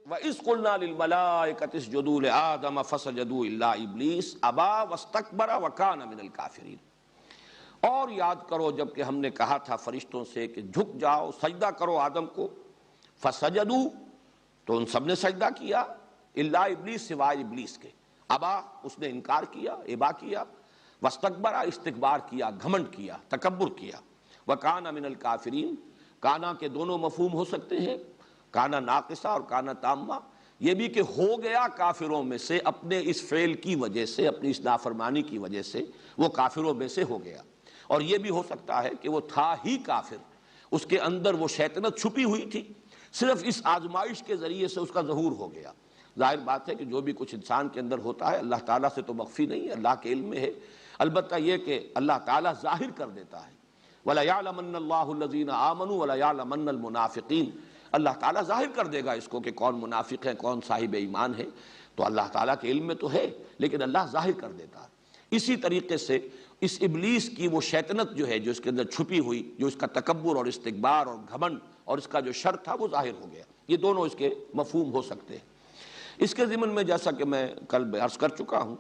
وَإِذْ قُلْنَا لِلْمَلَائِكَةِ اسْجُدُوا لِآدَمَ فَسَجَدُوا إِلَّا إِبْلِيسَ أَبَىٰ وَاسْتَكْبَرَ وَكَانَ مِنَ الْكَافِرِينَ۔ اور یاد کرو جب کہ ہم نے کہا تھا فرشتوں سے کہ جھک جاؤ سجدہ کرو آدم کو، فَسَجَدُوا تو ان سب نے سجدہ کیا، إِلَّا إِبْلِيسَ سوائے ابلیس کے، ابا اس نے انکار کیا، ابا کیا، واستکبر استکبار کیا، گھمنڈ کیا، تکبر کیا، وَكَانَ مِنَ الْكَافِرِينَ۔ کانا کے دونوں مفہوم ہو سکتے ہیں، کانا ناقصہ اور کانا تامہ، یہ بھی کہ ہو گیا کافروں میں سے اپنے اس فعل کی وجہ سے، اپنی اس نافرمانی کی وجہ سے وہ کافروں میں سے ہو گیا، اور یہ بھی ہو سکتا ہے کہ وہ تھا ہی کافر، اس کے اندر وہ شیطنت چھپی ہوئی تھی، صرف اس آزمائش کے ذریعے سے اس کا ظہور ہو گیا۔ ظاہر بات ہے کہ جو بھی کچھ انسان کے اندر ہوتا ہے اللہ تعالیٰ سے تو مخفی نہیں ہے، اللہ کے علم میں ہے، البتہ یہ کہ اللہ تعالیٰ ظاہر کر دیتا ہے۔ وَلَيَعْلَمَنَّ اللَّهُ الَّذِينَ آمَنُوا وَلَيَعْلَمَنَّ الْمُنَافِقِينَ۔ اللہ تعالیٰ ظاہر کر دے گا اس کو کہ کون منافق ہے کون صاحب ایمان ہے، تو اللہ تعالیٰ کے علم میں تو ہے لیکن اللہ ظاہر کر دیتا ہے۔ اسی طریقے سے اس ابلیس کی وہ شیطنت جو ہے جو اس کے اندر چھپی ہوئی، جو اس کا تکبر اور استکبار اور گھمنڈ اور اس کا جو شر تھا وہ ظاہر ہو گیا۔ یہ دونوں اس کے مفہوم ہو سکتے ہیں۔ اس کے ضمن میں جیسا کہ میں کل عرض کر چکا ہوں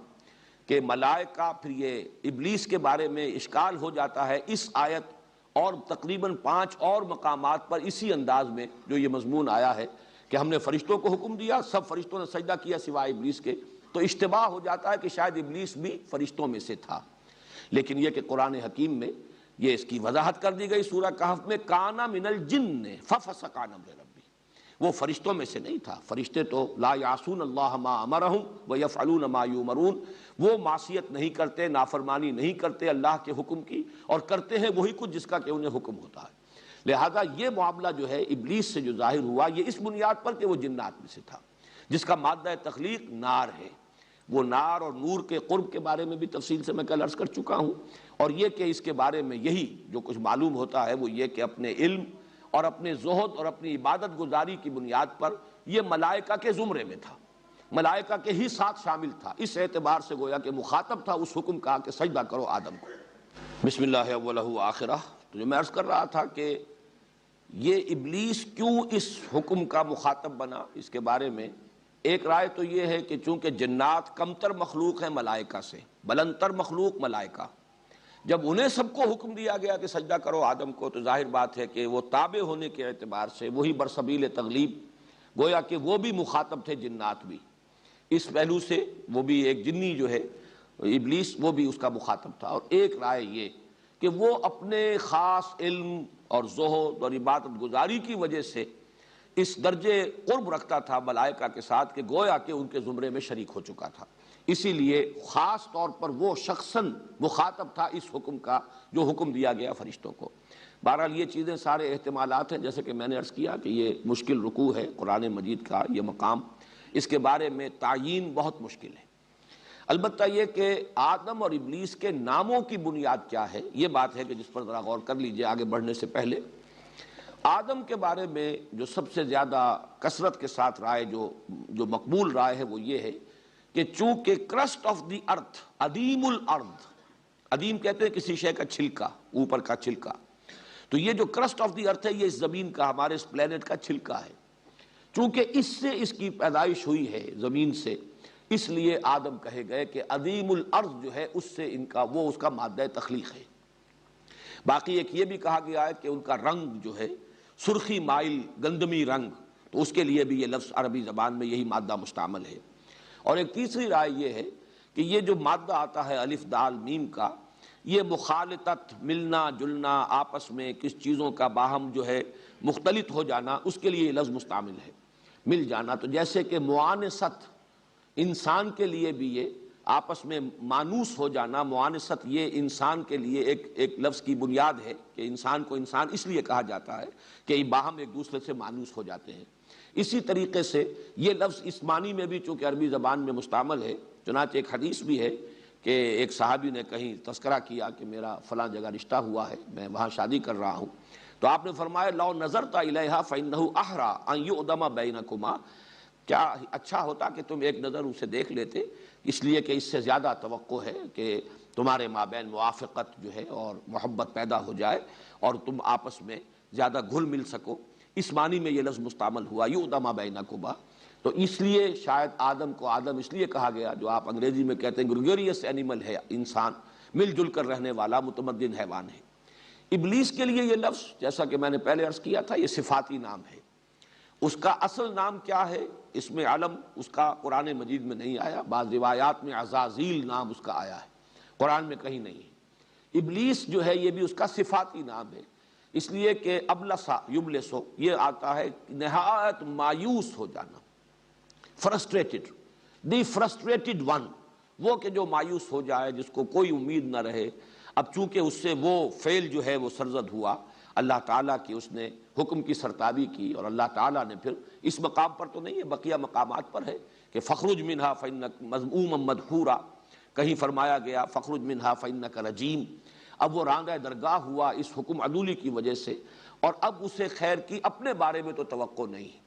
کہ ملائکہ، پھر یہ ابلیس کے بارے میں اشکال ہو جاتا ہے اس آیت اور تقریباً 5 اور مقامات پر اسی انداز میں جو یہ مضمون آیا ہے کہ ہم نے فرشتوں کو حکم دیا، سب فرشتوں نے سجدہ کیا سوائے ابلیس کے، تو اشتباہ ہو جاتا ہے کہ شاید ابلیس بھی فرشتوں میں سے تھا، لیکن یہ کہ قرآن حکیم میں یہ اس کی وضاحت کر دی گئی سورہ کہف میں، کانا من الجن ففسق عن امر ربی، وہ فرشتوں میں سے نہیں تھا۔ فرشتے تو لا یعصون اللہ ما امرہم ویفعلون ما یؤمرون، وہ معصیت نہیں کرتے، نافرمانی نہیں کرتے اللہ کے حکم کی، اور کرتے ہیں وہی کچھ جس کا کہ انہیں حکم ہوتا ہے۔ لہذا یہ معاملہ جو ہے ابلیس سے جو ظاہر ہوا یہ اس بنیاد پر کہ وہ جنات میں سے تھا، جس کا مادہ تخلیق نار ہے۔ وہ نار اور نور کے قرب کے بارے میں بھی تفصیل سے میں کل عرض کر چکا ہوں، اور یہ کہ اس کے بارے میں یہی جو کچھ معلوم ہوتا ہے وہ یہ کہ اپنے علم اور اپنے زہد اور اپنی عبادت گزاری کی بنیاد پر یہ ملائکہ کے زمرے میں تھا، ملائکہ کے ہی ساتھ شامل تھا، اس اعتبار سے گویا کہ مخاطب تھا اس حکم کا کہ سجدہ کرو آدم کو۔ بسم اللہ اولہ آخرہ۔ تو جو میں عرض کر رہا تھا کہ یہ ابلیس کیوں اس حکم کا مخاطب بنا، اس کے بارے میں ایک رائے تو یہ ہے کہ چونکہ جنات کمتر مخلوق ہیں ملائکہ سے، بلندتر مخلوق ملائکہ، جب انہیں سب کو حکم دیا گیا کہ سجدہ کرو آدم کو، تو ظاہر بات ہے کہ وہ تابع ہونے کے اعتبار سے وہی برسبیل تغلیب، گویا کہ وہ بھی مخاطب تھے، جنات بھی، اس پہلو سے وہ بھی ایک جنی جو ہے ابلیس وہ بھی اس کا مخاطب تھا۔ اور ایک رائے یہ کہ وہ اپنے خاص علم اور زہد اور عبادت گزاری کی وجہ سے اس درجے قرب رکھتا تھا ملائکہ کے ساتھ کہ گویا کہ ان کے زمرے میں شریک ہو چکا تھا، اسی لیے خاص طور پر وہ شخصاً مخاطب تھا اس حکم کا جو حکم دیا گیا فرشتوں کو۔ بہرحال یہ چیزیں سارے احتمالات ہیں، جیسے کہ میں نے عرض کیا کہ یہ مشکل رکوع ہے قرآن مجید کا، یہ مقام، اس کے بارے میں تعیین بہت مشکل ہے۔ البتہ یہ کہ آدم اور ابلیس کے ناموں کی بنیاد کیا ہے یہ بات ہے کہ جس پر ذرا غور کر لیجئے آگے بڑھنے سے پہلے۔ آدم کے بارے میں جو سب سے زیادہ کثرت کے ساتھ رائے جو مقبول رائے ہے وہ یہ ہے کہ چونکہ کرسٹ آف دی ارتھ، عدیم الارض، عدیم کہتے ہیں کسی شے کا چھلکا، اوپر کا چھلکا، تو یہ جو کرسٹ آف دی ارتھ ہے یہ اس زمین کا، ہمارے اس پلینٹ کا چھلکا ہے، چونکہ اس سے اس کی پیدائش ہوئی ہے زمین سے، اس لیے آدم کہے گئے کہ عدیم الارض جو ہے اس سے ان کا وہ اس کا مادہ تخلیق ہے۔ باقی ایک یہ بھی کہا گیا ہے کہ ان کا رنگ جو ہے سرخی مائل گندمی رنگ، تو اس کے لیے بھی یہ لفظ عربی زبان میں یہی مادہ مستعمل ہے۔ اور ایک تیسری رائے یہ ہے کہ یہ جو مادہ آتا ہے الف دال میم کا، یہ مخالطت، ملنا جلنا، آپس میں کس چیزوں کا باہم جو ہے مختلط ہو جانا، اس کے لیے یہ لفظ مستعمل ہے، مل جانا۔ تو جیسے کہ معانست، انسان کے لیے بھی یہ آپس میں مانوس ہو جانا، معانست، یہ انسان کے لیے ایک لفظ کی بنیاد ہے کہ انسان کو انسان اس لیے کہا جاتا ہے کہ باہم ایک دوسرے سے مانوس ہو جاتے ہیں۔ اسی طریقے سے یہ لفظ اس معنی میں بھی چونکہ عربی زبان میں مستعمل ہے، چنانچہ ایک حدیث بھی ہے کہ ایک صحابی نے کہیں تذکرہ کیا کہ میرا فلاں جگہ رشتہ ہوا ہے، میں وہاں شادی کر رہا ہوں، تو آپ نے فرمایا لو نظرت الیہا فانہ احری ان یؤدم بینکما، کیا اچھا ہوتا کہ تم ایک نظر اسے دیکھ لیتے، اس لیے کہ اس سے زیادہ توقع ہے کہ تمہارے مابین موافقت جو ہے اور محبت پیدا ہو جائے اور تم آپس میں زیادہ گھل مل سکو۔ اس معنی میں یہ لفظ مستعمل ہوا یؤدم بینکما. تو اس لیے شاید آدم کو آدم اس لیے کہا گیا، جو آپ انگریزی میں کہتے ہیں گریگوریس اینیمل ہے، انسان مل جل کر رہنے والا متمدن حیوان ہے. ابلیس کے لیے یہ لفظ، جیسا کہ میں نے پہلے عرض کیا تھا، یہ صفاتی نام ہے. اس کا اصل نام کیا ہے، اس میں علم اس کا قرآن مجید میں نہیں آیا. بعض روایات میں عزازیل نام اس کا آیا ہے، قرآن میں کہیں نہیں ہے. ابلیس جو ہے یہ بھی اس کا صفاتی نام ہے، اس لیے کہ ابلسا یبلسو یہ آتا ہے نہایت مایوس ہو جانا، فرسٹریٹڈ، دی فرسٹریٹڈ ون، وہ کہ جو مایوس ہو جائے، جس کو کوئی امید نہ رہے. اب چونکہ اس سے وہ فعل جو ہے وہ سرزد ہوا، اللہ تعالیٰ کی اس نے حکم کی سرتابی کی، اور اللہ تعالیٰ نے پھر اس مقام پر تو نہیں ہے، بقیہ مقامات پر ہے کہ فخرج منہا فإنک مذموما مدحورا، کہیں فرمایا گیا فخرج منہا فإنک رجیم. اب وہ راندہ درگاہ ہوا اس حکم عدولی کی وجہ سے، اور اب اسے خیر کی اپنے بارے میں تو توقع نہیں ہے.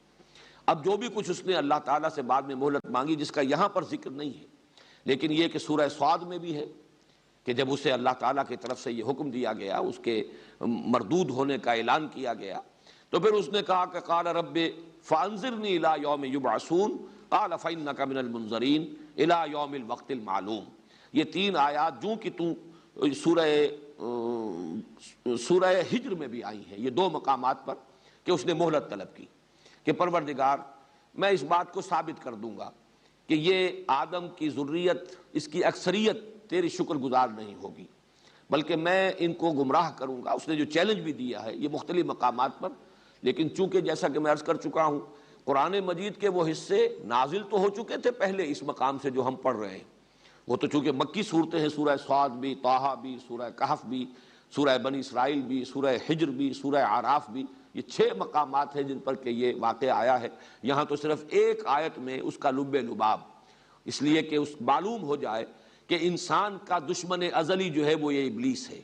اب جو بھی کچھ اس نے اللہ تعالیٰ سے بعد میں مہلت مانگی، جس کا یہاں پر ذکر نہیں ہے، لیکن یہ کہ سورہ صاد میں بھی ہے کہ جب اسے اللہ تعالیٰ کی طرف سے یہ حکم دیا گیا، اس کے مردود ہونے کا اعلان کیا گیا، تو پھر اس نے کہا کہ قال رب فانظرنی الی یوم یبعثون قال فانک من المنظرین الی یوم الوقت المعلوم. یہ تین آیات جو کہ سورہ ہجر میں بھی آئی ہیں، یہ دو مقامات پر کہ اس نے مہلت طلب کی کہ پروردگار میں اس بات کو ثابت کر دوں گا کہ یہ آدم کی ذریت، اس کی اکثریت تیری شکر گزار نہیں ہوگی، بلکہ میں ان کو گمراہ کروں گا. اس نے جو چیلنج بھی دیا ہے یہ مختلف مقامات پر، لیکن چونکہ جیسا کہ میں عرض کر چکا ہوں قرآن مجید کے وہ حصے نازل تو ہو چکے تھے پہلے اس مقام سے جو ہم پڑھ رہے ہیں. وہ تو چونکہ مکی صورتیں ہیں، سورہ صاد بھی، طٰہٰ بھی، سورہ کہف بھی، سورہ بنی اسرائیل بھی، سورہ ہجر بھی، سورہ اعراف بھی، یہ 6 مقامات ہیں جن پر کہ یہ واقعہ آیا ہے. یہاں تو صرف ایک آیت میں اس کا لب لباب، اس لیے کہ اس معلوم ہو جائے کہ انسان کا دشمن ازلی جو ہے وہ یہ ابلیس ہے.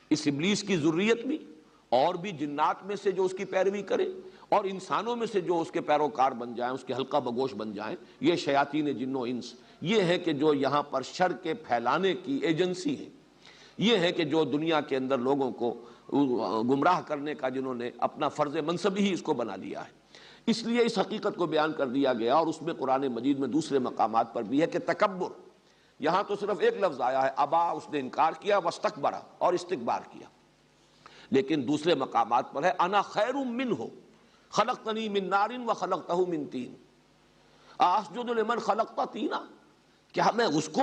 اس ابلیس کی ذریت بھی، اور بھی جنات میں سے جو اس کی پیروی کرے، اور انسانوں میں سے جو اس کے پیروکار بن جائیں، اس کے حلقہ بگوش بن جائیں، یہ شیاطین جن و انس، یہ ہے کہ جو یہاں پر شر کے پھیلانے کی ایجنسی ہے. یہ ہے کہ جو دنیا کے اندر لوگوں کو گمراہ کرنے کا جنہوں نے اپنا فرض منصب ہی اس کو بنا لیا ہے. اس لیے اس حقیقت کو بیان کر دیا گیا. اور اس میں قرآن مجید میں دوسرے مقامات پر بھی ہے کہ تکبر، یہاں تو صرف ایک لفظ آیا ہے ابا، اس نے انکار کیا، واستکبر، اور استکبار کیا. لیکن دوسرے مقامات پر ہے انا خیر منہ خلقتنی من نار وخلقتہ من طین اسجد لمن خلقت طینا، کیا میں اس کو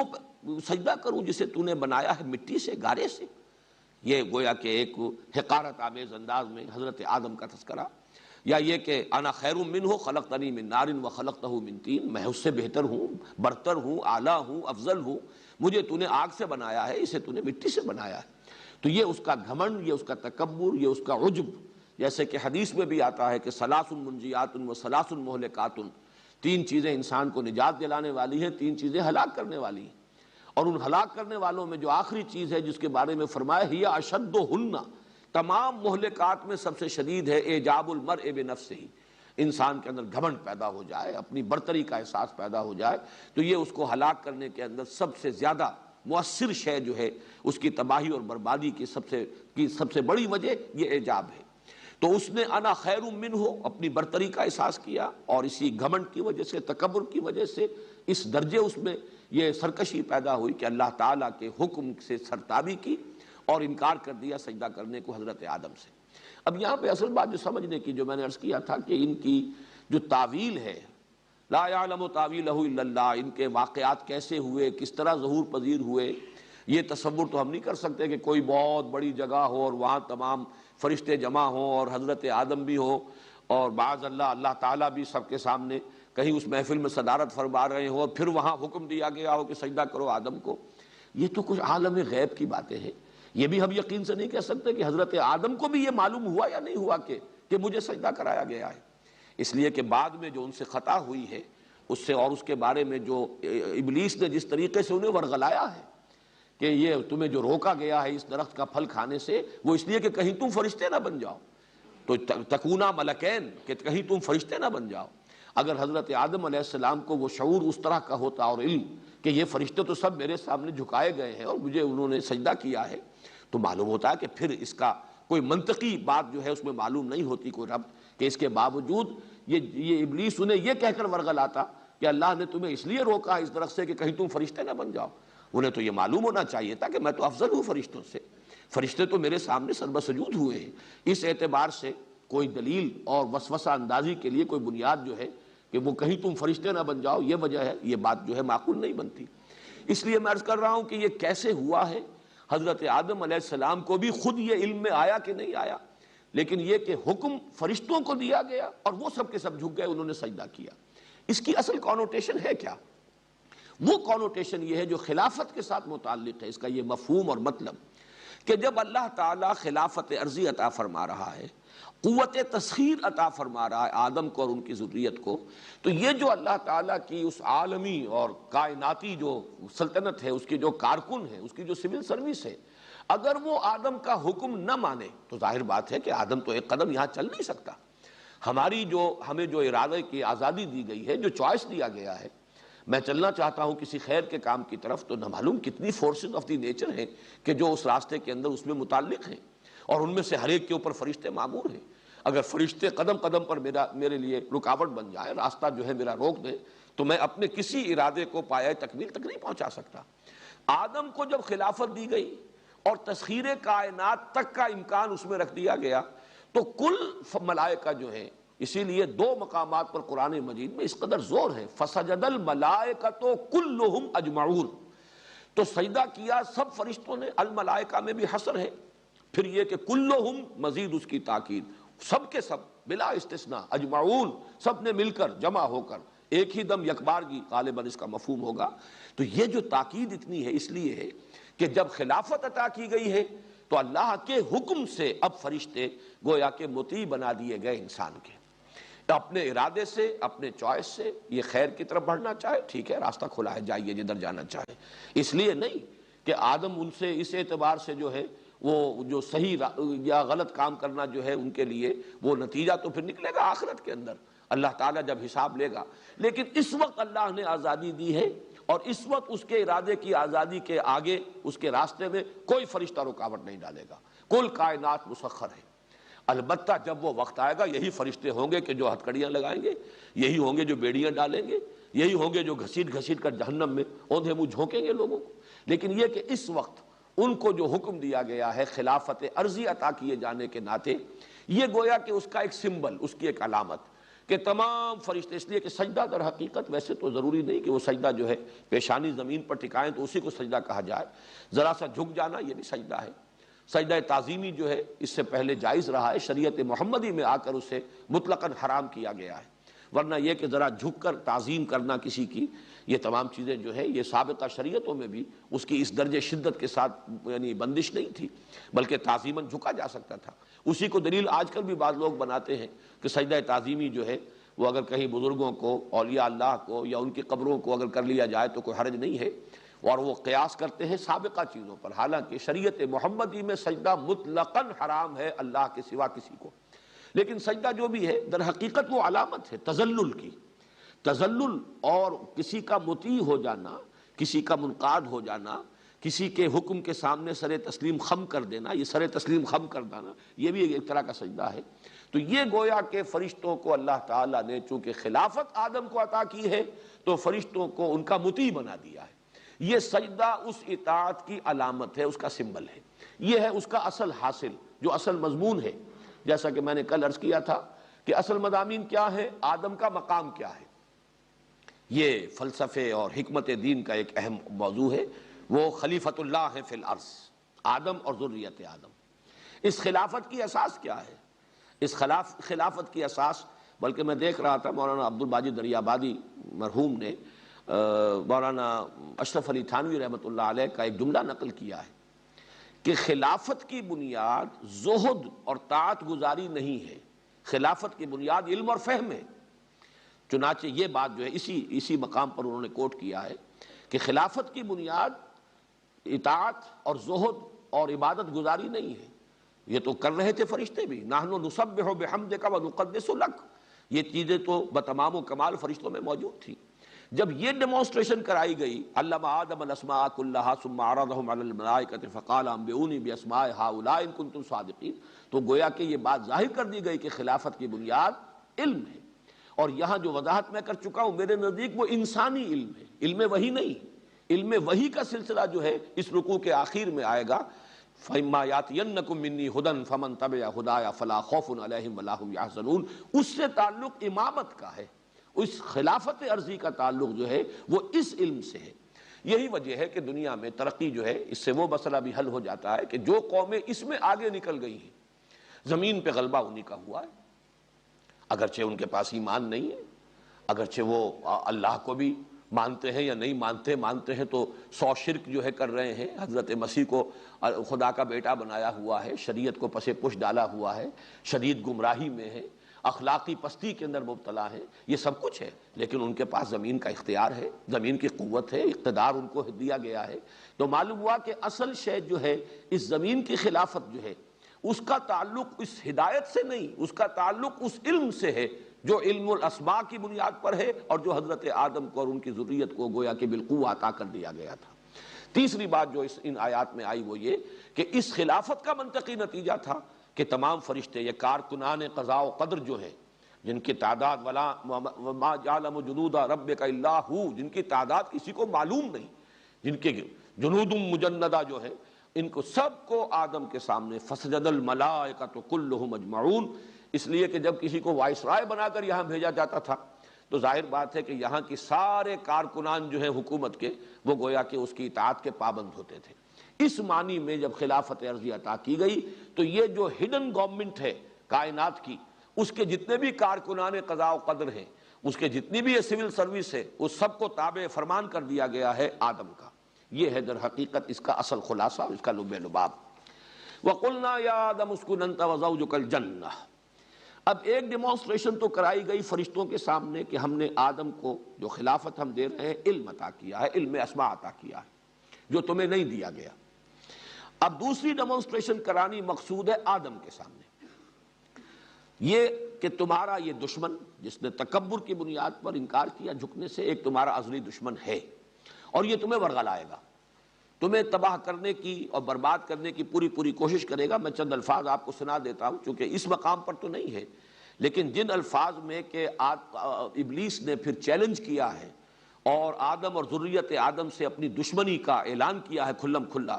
سجدہ کروں جسے تو نے بنایا ہے مٹی سے، گارے سے. یہ گویا کہ ایک حقارت آمیز انداز میں حضرت آدم کا تذکرہ. یا یہ کہ انا خیر منہ خلقتنی من نار وخلقتہ من طین، میں اس سے بہتر ہوں، برتر ہوں، اعلیٰ ہوں، افضل ہوں، مجھے تو نے آگ سے بنایا ہے، اسے تو نے مٹی سے بنایا ہے. تو یہ اس کا گھمنڈ، یہ اس کا تکبر، یہ اس کا عجب. جیسے کہ حدیث میں بھی آتا ہے کہ ثلاث منجیات و ثلاث مہلکات، 3 چیزیں انسان کو نجات دلانے والی ہیں، 3 چیزیں ہلاک کرنے والی ہیں. اور ان ہلاک کرنے والوں میں جو آخری چیز ہے جس کے بارے میں فرمایا ہی اشدہن، تمام مہلکات میں سب سے شدید ہے اعجاب المرء بنفسہ، انسان کے اندر گھمنڈ پیدا ہو جائے، اپنی برتری کا احساس پیدا ہو جائے. تو یہ اس کو ہلاک کرنے کے اندر سب سے زیادہ مؤثر شے جو ہے، اس کی تباہی اور بربادی کی سب سے بڑی وجہ یہ اعجاب ہے. تو اس نے انا خیر منہ اپنی برتری کا احساس کیا، اور اسی گھمنڈ کی وجہ سے، تکبر کی وجہ سے اس درجے اس میں یہ سرکشی پیدا ہوئی کہ اللہ تعالیٰ کے حکم سے سرتابی کی اور انکار کر دیا سجدہ کرنے کو حضرت آدم سے. اب یہاں پہ اصل بات جو سمجھنے کی، جو میں نے عرض کیا تھا کہ ان کی جو تعویل ہے، لا یعلم تاویلہ الا اللہ، ان کے واقعات کیسے ہوئے، کس طرح ظہور پذیر ہوئے، یہ تصور تو ہم نہیں کر سکتے کہ کوئی بہت بڑی جگہ ہو اور وہاں تمام فرشتے جمع ہوں اور حضرت آدم بھی ہو، اور بعض اللہ تعالیٰ بھی سب کے سامنے کہیں اس محفل میں صدارت فرما رہے ہوں، اور پھر وہاں حکم دیا گیا ہو کہ سجدہ کرو آدم کو. یہ تو کچھ عالم غیب کی باتیں ہیں. یہ بھی ہم یقین سے نہیں کہہ سکتے کہ حضرت آدم کو بھی یہ معلوم ہوا یا نہیں ہوا کہ مجھے سجدہ کرایا گیا ہے. اس لیے کہ بعد میں جو ان سے خطا ہوئی ہے اس سے، اور اس کے بارے میں جو ابلیس نے جس طریقے سے انہیں ورغلایا ہے کہ یہ تمہیں جو روکا گیا ہے اس درخت کا پھل کھانے سے، وہ اس لیے کہ کہیں تم فرشتے نہ بن جاؤ، تو تکونا ملکین، کہ کہیں تم فرشتے نہ بن جاؤ. اگر حضرت آدم علیہ السلام کو وہ شعور اس طرح کا ہوتا اور علم کہ یہ فرشتے تو سب میرے سامنے جھکائے گئے ہیں اور مجھے انہوں نے سجدہ کیا ہے، تو معلوم ہوتا ہے کہ پھر اس کا کوئی منطقی بات جو ہے اس میں معلوم نہیں ہوتی کوئی ربط کہ اس کے باوجود یہ ابلیس انہیں یہ کہہ کر ورغلاتا کہ اللہ نے تمہیں اس لیے روکا اس درخت سے کہ کہیں تم فرشتے نہ بن جاؤ. انہیں تو یہ معلوم ہونا چاہیے تھا کہ میں تو افضل ہوں فرشتوں سے، فرشتے تو میرے سامنے سربسجود ہوئے ہیں. اس اعتبار سے کوئی دلیل اور وسوسہ اندازی کے لیے کوئی بنیاد جو ہے کہ وہ کہیں تم فرشتے نہ بن جاؤ یہ وجہ ہے، یہ بات جو ہے معقول نہیں بنتی. اس لیے میں عرض کر رہا ہوں کہ یہ کیسے ہوا ہے. حضرت آدم علیہ السلام کو بھی خود یہ علم میں آیا کہ نہیں آیا، لیکن یہ کہ حکم فرشتوں کو دیا گیا اور وہ سب کے سب جھک گئے، انہوں نے سجدہ کیا. اس کی اصل کانوٹیشن ہے کیا؟ وہ کانوٹیشن یہ ہے جو خلافت کے ساتھ متعلق ہے. اس کا یہ مفہوم اور مطلب کہ جب اللہ تعالیٰ خلافت عرضی عطا فرما رہا ہے، قوت تسخیر عطا فرما رہا ہے آدم کو اور ان کی ذریت کو، تو یہ جو اللہ تعالیٰ کی اس عالمی اور کائناتی جو سلطنت ہے، اس کی جو کارکن ہے، اس کی جو سول سروس ہے، اگر وہ آدم کا حکم نہ مانے تو ظاہر بات ہے کہ آدم تو ایک قدم یہاں چل نہیں سکتا. ہمیں جو ارادے کی آزادی دی گئی ہے، جو چوائس دیا گیا ہے، میں چلنا چاہتا ہوں کسی خیر کے کام کی طرف، تو نہ معلوم کتنی فورسز آف دی نیچر ہیں کہ جو اس راستے کے اندر اس میں متعلق ہیں، اور ان میں سے ہر ایک کے اوپر فرشتے مامور ہیں. اگر فرشتے قدم قدم پر میرے لیے رکاوٹ بن جائے، راستہ جو ہے میرا روک دے، تو میں اپنے کسی ارادے کو پایہ تکمیل تک نہیں پہنچا سکتا. آدم کو جب خلافت دی گئی اور تسخیر کائنات تک کا امکان اس میں رکھ دیا گیا، تو کل ملائکہ جو ہیں، اسی لیے دو مقامات پر قرآن مجید میں اس قدر زور ہے، فسجد الملائکۃ کلہم اجمعون، تو سجدہ کیا سب فرشتوں نے. الملائکہ میں بھی حصر ہے، پھر یہ کہ کلہم مزید اس کی تاکید، سب کے سب بلا استثناء، اجمعون سب نے مل کر جمع ہو کر ایک ہی دم یکبارگی، غالباً اس کا مفہوم ہوگا. تو یہ جو تاکید اتنی ہے اس لیے ہے کہ جب خلافت عطا کی گئی ہے تو اللہ کے حکم سے اب فرشتے گویا کہ مطیع بنا دیے گئے انسان کے. اپنے ارادے سے، اپنے چوائس سے یہ خیر کی طرف بڑھنا چاہے، ٹھیک ہے، راستہ کھلا ہے، جائیے جدھر جانا چاہے. اس لیے نہیں کہ آدم ان سے اس اعتبار سے جو ہے وہ جو صحیح یا غلط کام کرنا جو ہے ان کے لیے وہ نتیجہ تو پھر نکلے گا آخرت کے اندر، اللہ تعالیٰ جب حساب لے گا. لیکن اس وقت اللہ نے آزادی دی ہے، اور اس وقت اس کے ارادے کی آزادی کے آگے اس کے راستے میں کوئی فرشتہ رکاوٹ نہیں ڈالے گا. کل کائنات مسخر ہے. البتہ جب وہ وقت آئے گا یہی فرشتے ہوں گے کہ جو ہتھکڑیاں لگائیں گے، یہی ہوں گے جو بیڑیاں ڈالیں گے، یہی ہوں گے جو گھسیٹ گھسیٹ کر جہنم میں اوندھے منہ جھونکیں گے لوگوں کو. لیکن یہ کہ اس وقت ان کو جو حکم دیا گیا ہے خلافت عرضی عطا کیے جانے کے ناطے، یہ گویا کہ اس کا ایک سمبل، اس کی ایک علامت کہ تمام فرشتے، اس لیے کہ سجدہ در حقیقت ویسے تو ضروری نہیں کہ وہ سجدہ جو ہے پیشانی زمین پر ٹکائیں تو اسی کو سجدہ کہا جائے، ذرا سا جھک جانا یہ بھی سجدہ ہے. سجدہ تعظیمی جو ہے اس سے پہلے جائز رہا ہے، شریعت محمدی میں آ کر اسے مطلقاً حرام کیا گیا ہے. ورنہ یہ کہ ذرا جھک کر تعظیم کرنا کسی کی، یہ تمام چیزیں جو ہے یہ سابقہ شریعتوں میں بھی اس کی اس درجے شدت کے ساتھ یعنی بندش نہیں تھی، بلکہ تعظیماً جھکا جا سکتا تھا. اسی کو دلیل آج کل بھی بعض لوگ بناتے ہیں کہ سجدہ تعظیمی جو ہے وہ اگر کہیں بزرگوں کو، اولیاء اللہ کو یا ان کی قبروں کو اگر کر لیا جائے تو کوئی حرج نہیں ہے، اور وہ قیاس کرتے ہیں سابقہ چیزوں پر. حالانکہ شریعت محمدی میں سجدہ مطلقاً حرام ہے اللہ کے سوا کسی کو. لیکن سجدہ جو بھی ہے در حقیقت وہ علامت ہے تذلل کی. تذلل اور کسی کا مطیع ہو جانا، کسی کا منقاد ہو جانا، کسی کے حکم کے سامنے سر تسلیم خم کر دینا، یہ سر تسلیم خم کر دینا یہ بھی ایک طرح کا سجدہ ہے. تو یہ گویا کہ فرشتوں کو اللہ تعالیٰ نے چونکہ خلافت آدم کو عطا کی ہے تو فرشتوں کو ان کا مطیع بنا دیا ہے. یہ سجدہ اس اطاعت کی علامت ہے، اس کا سمبل ہے، یہ ہے اس کا اصل حاصل جو اصل مضمون ہے. جیسا کہ میں نے کل عرض کیا تھا کہ اصل مضامین کیا ہے، آدم کا مقام کیا ہے، یہ فلسفے اور حکمت دین کا ایک اہم موضوع ہے. وہ خلیفۃ اللہ ہے فی الارض، آدم اور ذریت آدم. اس خلافت کی اساس کیا ہے؟ اس خلافت کی اساس، بلکہ میں دیکھ رہا تھا مولانا عبد الباجی دریابادی مرحوم نے مولانا اشرف علی تھانوی رحمۃ اللہ علیہ کا ایک جملہ نقل کیا ہے کہ خلافت کی بنیاد زہد اور طاعت گزاری نہیں ہے، خلافت کی بنیاد علم اور فہم ہے. چنانچہ یہ بات جو ہے اسی مقام پر انہوں نے کوٹ کیا ہے کہ خلافت کی بنیاد اطاعت اور زہد اور عبادت گزاری نہیں ہے. یہ تو کر رہے تھے فرشتے بھی، نحن نسبح بحمدک ونقدس لک، یہ چیزیں تو بتمام و کمال فرشتوں میں موجود تھی. جب یہ ڈیمونسٹریشن کرائی گئی، علم آدم الاسماء کلھا ثم عرضهم علی الملائکۃ فقال انبئونی باسماء ہؤلاء ان کنتم صادقین، تو گویا کہ یہ بات ظاہر کر دی گئی کہ خلافت کی بنیاد علم ہے۔ اور یہاں جو وضاحت میں کر چکا ہوں، میرے نزدیک وہ انسانی علم ہے، علم وحی نہیں۔ علم وحی کا سلسلہ جو ہے اس رکوع کے آخر میں آئے گا، فَإِمَّا يَأْتِيَنَّكُم مِّنِّي هُدًى فَمَن تَبِعَ هُدَايَ فَلَا خَوْفٌ عَلَيْهِمْ وَلَا هُمْ يَحْزَنُونَ۔ اس سے تعلق امامت کا ہے، اس خلافت عرضی کا تعلق جو ہے وہ اس علم سے ہے۔ یہی وجہ ہے کہ دنیا میں ترقی جو ہے، اس سے وہ مسئلہ بھی حل ہو جاتا ہے کہ جو قومیں اس میں آگے نکل گئی ہیں، زمین پہ غلبہ انہی کا ہوا ہے، اگرچہ ان کے پاس ایمان نہیں ہے، اگرچہ وہ اللہ کو بھی مانتے ہیں یا نہیں مانتے ہیں تو 100 شرک جو ہے کر رہے ہیں، حضرت مسیح کو خدا کا بیٹا بنایا ہوا ہے، شریعت کو پس پش ڈالا ہوا ہے، شدید گمراہی میں ہے، اخلاقی پستی کے اندر مبتلا ہے، یہ سب کچھ ہے، لیکن ان کے پاس زمین کا اختیار ہے، زمین کی قوت ہے، اقتدار ان کو دیا گیا ہے۔ تو معلوم ہوا کہ اصل شے جو ہے اس زمین کی خلافت جو ہے اس کا تعلق اس ہدایت سے نہیں، اس کا تعلق اس علم سے ہے جو علم الاسماء کی بنیاد پر ہے، اور جو حضرت آدم کو اور ان کی ذریت کو گویا کہ بالقوہ عطا کر دیا گیا تھا۔ تیسری بات جو ان آیات میں آئی وہ یہ کہ اس خلافت کا منطقی نتیجہ تھا کہ تمام فرشتے، یہ کارکنان قضاء و قدر جو ہے، جن کی تعداد وما یعلم جنود ربک الا ھو، جن کی تعداد کسی کو معلوم نہیں، جن کے جنود مجندہ جو ہے، ان کو سب کو آدم کے سامنے فسجد الملائکۃ کلھم اجمعون، اس لیے کہ جب کسی کو وائس رائے بنا کر یہاں بھیجا جاتا تھا تو ظاہر بات ہے کہ یہاں کی سارے کارکنان جو ہیں حکومت کے، وہ گویا کہ اس کی اطاعت کے پابند ہوتے تھے۔ اس معنی میں جب خلافت عرضی عطا کی گئی تو یہ جو ہڈن گورنمنٹ ہے کائنات کی، اس کے جتنے بھی کارکنان قضاء و قدر ہیں، اس کے جتنی بھی یہ سول سروس ہے، اس سب کو تابع فرمان کر دیا گیا ہے آدم کا۔ یہ ہے در حقیقت اس کا اصل خلاصہ، اس کا لب لباب۔ وَقُلْنَا يَا آدَمُ اسْكُنْ أَنْتَ وَزَوْجُكَ الْجَنَّةَ۔ اب ایک ڈیمونسٹریشن تو کرائی گئی فرشتوں کے سامنے کہ ہم نے آدم کو جو خلافت ہم دے رہے ہیں علم عطا کیا ہے، علم اسماء عطا کیا ہے جو تمہیں نہیں دیا گیا۔ اب دوسری ڈیمونسٹریشن کرانی مقصود ہے آدم کے سامنے، یہ کہ تمہارا یہ دشمن جس نے تکبر کی بنیاد پر انکار کیا جھکنے سے، ایک تمہارا ازلی دشمن ہے، اور یہ تمہیں ورغلائے گا، تمہیں تباہ کرنے کی اور برباد کرنے کی پوری کوشش کرے گا۔ میں چند الفاظ آپ کو سنا دیتا ہوں چونکہ اس مقام پر تو نہیں ہے، لیکن جن الفاظ میں کہ ابلیس نے پھر چیلنج کیا ہے اور آدم اور ذریت آدم سے اپنی دشمنی کا اعلان کیا ہے کھلم کھلا۔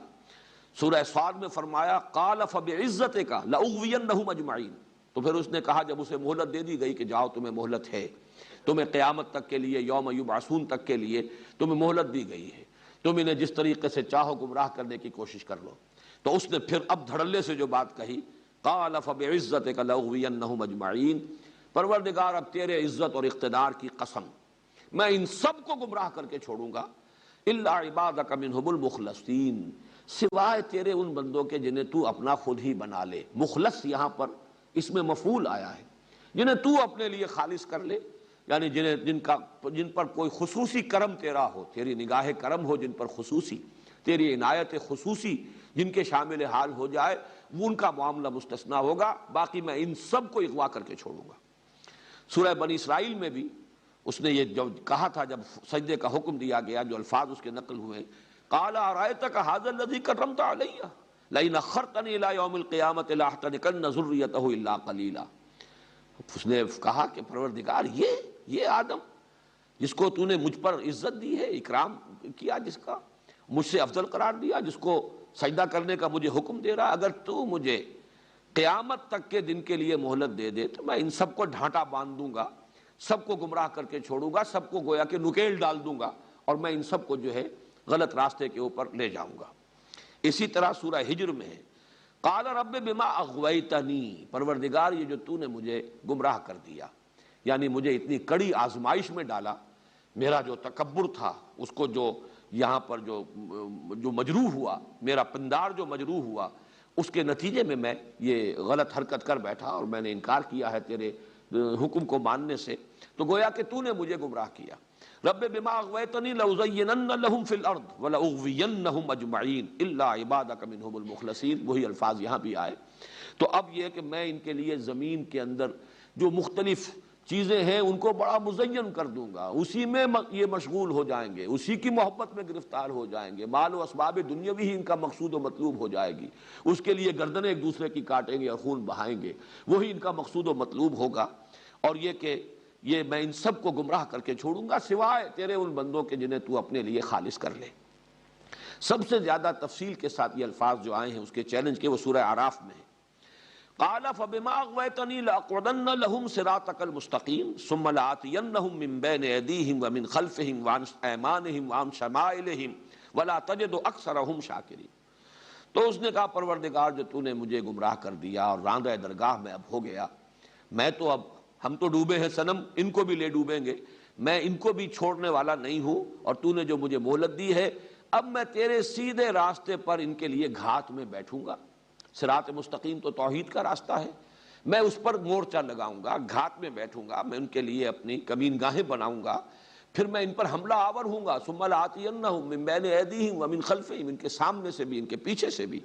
سورہ صاد میں فرمایا قال فبعزتک لاغوینہم اجمعین، تو پھر اس نے کہا جب اسے مہلت دے دی گئی کہ جاؤ تمہیں مہلت ہے، تمہیں قیامت تک کے لیے، یوم یبعثون تک کے لیے تمہیں مہلت دی گئی ہے، تم انہیں جس طریقے سے چاہو گمراہ کرنے کی کوشش کر لو۔ تو اس نے پھر اب دھڑلے سے جو بات کہی، قال فبعزتک لاغوینہم اجمعین، پروردگار اب تیرے عزت اور اقتدار کی قسم، میں ان سب کو گمراہ کر کے چھوڑوں گا، الا عبادک منہم المخلصین، سوائے تیرے ان بندوں کے جنہیں تو اپنا خود ہی بنا لے۔ مخلص یہاں پر اس میں مفعول آیا ہے، جنہیں تو اپنے لیے خالص کر لے، یعنی جن پر کوئی خصوصی کرم تیرا ہو، تیری نگاہ کرم ہو جن پر خصوصی، تیری عنایت خصوصی جن کے شامل حال ہو جائے، وہ ان کا معاملہ مستثنا ہوگا، باقی میں ان سب کو اغوا کر کے چھوڑوں گا۔ سورہ بنی اسرائیل میں بھی اس نے یہ جو کہا تھا جب سجدے کا حکم دیا گیا، جو الفاظ اس کے نقل ہوئے، قال ارأیتک ھذا الذی کرمت علی لئن اخرتنی الی یوم القیامۃ لاحتنکن ذریتہ الا قلیلا۔ اس نے کہا کہ پروردگار یہ آدم جس کو تو نے مجھ پر عزت دی ہے، اکرام کیا، جس کا مجھ سے افضل قرار دیا، جس کو سجدہ کرنے کا مجھے حکم دے رہا، اگر تو مجھے قیامت تک کے دن کے لیے مہلت دے دے تو میں ان سب کو ڈھانٹا باندھ دوں گا، سب کو گمراہ کر کے چھوڑوں گا، سب کو گویا کہ نکیل ڈال دوں گا، اور میں ان سب کو جو ہے غلط راستے کے اوپر لے جاؤں گا۔ اسی طرح سورہ ہجر میں ہے قال رب بما اغویتنی، پروردگار یہ جو تو نے مجھے گمراہ کر دیا، یعنی مجھے اتنی کڑی آزمائش میں ڈالا، میرا جو تکبر تھا اس کو جو یہاں پر جو مجروح ہوا، میرا پندار جو مجروح ہوا، اس کے نتیجے میں میں یہ غلط حرکت کر بیٹھا اور میں نے انکار کیا ہے تیرے حکم کو ماننے سے، تو گویا کہ تو نے مجھے گمراہ کیا۔ رب بما اغویتنی لأزینن لہم فی الارض ولأغوینہم اجمعین الا عبادک منہم المخلصین، وہی الفاظ یہاں بھی آئے۔ تو اب یہ کہ میں ان کے لیے زمین کے اندر جو مختلف چیزیں ہیں ان کو بڑا مزین کر دوں گا، اسی میں یہ مشغول ہو جائیں گے، اسی کی محبت میں گرفتار ہو جائیں گے، مال و اسباب دنیاوی ہی ان کا مقصود و مطلوب ہو جائے گی، اس کے لیے گردنیں ایک دوسرے کی کاٹیں گے اور خون بہائیں گے، وہی ان کا مقصود و مطلوب ہوگا۔ اور یہ کہ یہ میں ان سب کو گمراہ کر کے چھوڑوں گا سوائے تیرے ان بندوں کے جنہیں تو اپنے لیے خالص کر لے۔ سب سے زیادہ تفصیل کے ساتھ یہ الفاظ جو آئے ہیں اس کے چیلنج کے، وہ سورہ اعراف میں ہے۔ قال فبما اغويتني لاقعدن لهم صراطك المستقيم ثم لآتينهم من بين ايديهم ومن خلفهم وعن ايمانهم وعن شمائلهم ولا تجد اكثرهم شاكرين۔ تو اس نے کہا پروردگار جو تو نے مجھے گمراہ کر دیا اور راندہ درگاہ میں اب ہو گیا، میں تو اب ہم تو ڈوبے ہیں صنم، ان کو بھی لے ڈوبیں گے، میں ان کو بھی چھوڑنے والا نہیں ہوں، اور تو نے جو مجھے مہلت دی ہے اب میں تیرے سیدھے راستے پر ان کے لیے گھات میں بیٹھوں گا۔ صراط مستقیم تو توحید کا راستہ ہے، میں اس پر مورچہ لگاؤں گا، گھات میں بیٹھوں گا، میں ان کے لیے اپنی کمین گاہیں بناؤں گا، پھر میں ان پر حملہ آور ہوں گا۔ ثم لآتینہم من بین ایدیہم ومن خلفہم، ان کے سامنے سے بھی، ان کے پیچھے سے بھی،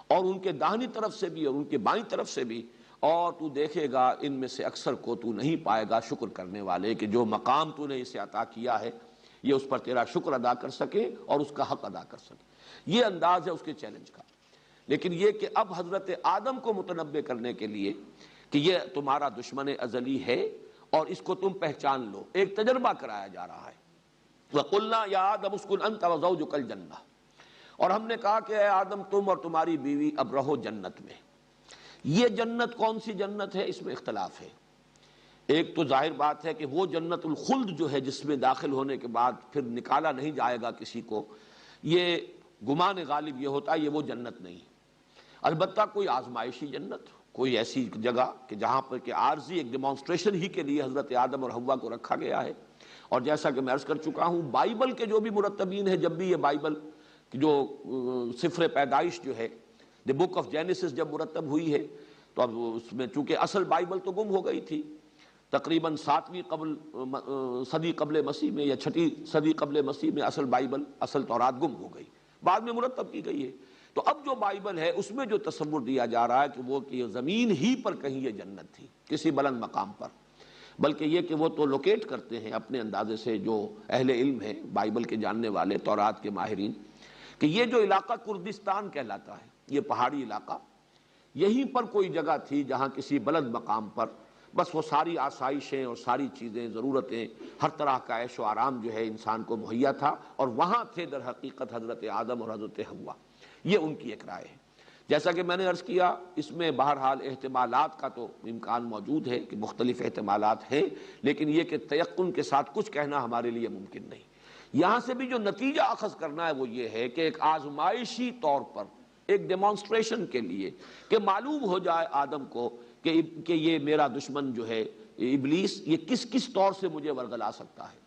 اور ان کے داہنی طرف سے بھی اور ان کے بائیں طرف سے بھی، اور تو دیکھے گا ان میں سے اکثر کو تو نہیں پائے گا شکر کرنے والے کہ جو مقام تو نے اسے عطا کیا ہے یہ اس پر تیرا شکر ادا کر سکے اور اس کا حق ادا کر سکے۔ یہ انداز ہے اس کے چیلنج کا۔ لیکن یہ کہ اب حضرت آدم کو متنبع کرنے کے لیے کہ یہ تمہارا دشمن ازلی ہے اور اس کو تم پہچان لو، ایک تجربہ کرایا جا رہا ہے۔ وَقُلْنَا يَا آدَمُ اسْكُنْ أَنْتَ وَزَوْجُكَ الْجَنَّةَ، اور ہم نے کہا کہ اے آدم تم اور تمہاری بیوی اب رہو جنت میں۔ یہ جنت کون سی جنت ہے اس میں اختلاف ہے۔ ایک تو ظاہر بات ہے کہ وہ جنت الخلد جو ہے جس میں داخل ہونے کے بعد پھر نکالا نہیں جائے گا کسی کو، یہ گمان غالب یہ ہوتا ہے یہ وہ جنت نہیں۔ البتہ کوئی آزمائشی جنت، کوئی ایسی جگہ کہ جہاں پر کہ عارضی ایک ڈیمانسٹریشن ہی کے لیے حضرت آدم اور حوا کو رکھا گیا ہے۔ اور جیسا کہ میں عرض کر چکا ہوں، بائبل کے جو بھی مرتبین ہیں، جب بھی یہ بائبل جو سفر پیدائش جو ہے، دی بک آف جینیسس جب مرتب ہوئی ہے، تو اب اس میں چونکہ اصل بائبل تو گم ہو گئی تھی تقریباً 7ویں صدی قبل مسیح میں یا 6 صدی قبل مسیح میں اصل بائبل، اصل تورات گم ہو گئی، بعد میں مرتب کی گئی ہے۔ تو اب جو بائبل ہے اس میں جو تصور دیا جا رہا ہے کہ وہ کہ زمین ہی پر کہیں یہ جنت تھی، کسی بلند مقام پر، بلکہ یہ کہ وہ تو لوکیٹ کرتے ہیں اپنے اندازے سے جو اہل علم ہیں بائبل کے جاننے والے، تورات کے ماہرین، کہ یہ جو علاقہ کردستان کہلاتا ہے، یہ پہاڑی علاقہ، یہیں پر کوئی جگہ تھی جہاں کسی بلند مقام پر بس وہ ساری آسائشیں اور ساری چیزیں، ضرورتیں، ہر طرح کا عیش و آرام جو ہے انسان کو مہیا تھا، اور وہاں تھے در حقیقت حضرت آدم اور حضرت حوا۔ یہ ان کی ایک رائے ہے۔ جیسا کہ میں نے عرض کیا، اس میں بہرحال احتمالات کا تو امکان موجود ہے کہ مختلف احتمالات ہیں، لیکن یہ کہ تیقن کے ساتھ کچھ کہنا ہمارے لیے ممکن نہیں۔ یہاں سے بھی جو نتیجہ اخذ کرنا ہے وہ یہ ہے کہ ایک آزمائشی طور پر، ایک ڈیمانسٹریشن کے لیے کہ معلوم ہو جائے آدم کو کہ یہ میرا دشمن جو ہے ابلیس، یہ کس کس طور سے مجھے ورغلا سکتا ہے،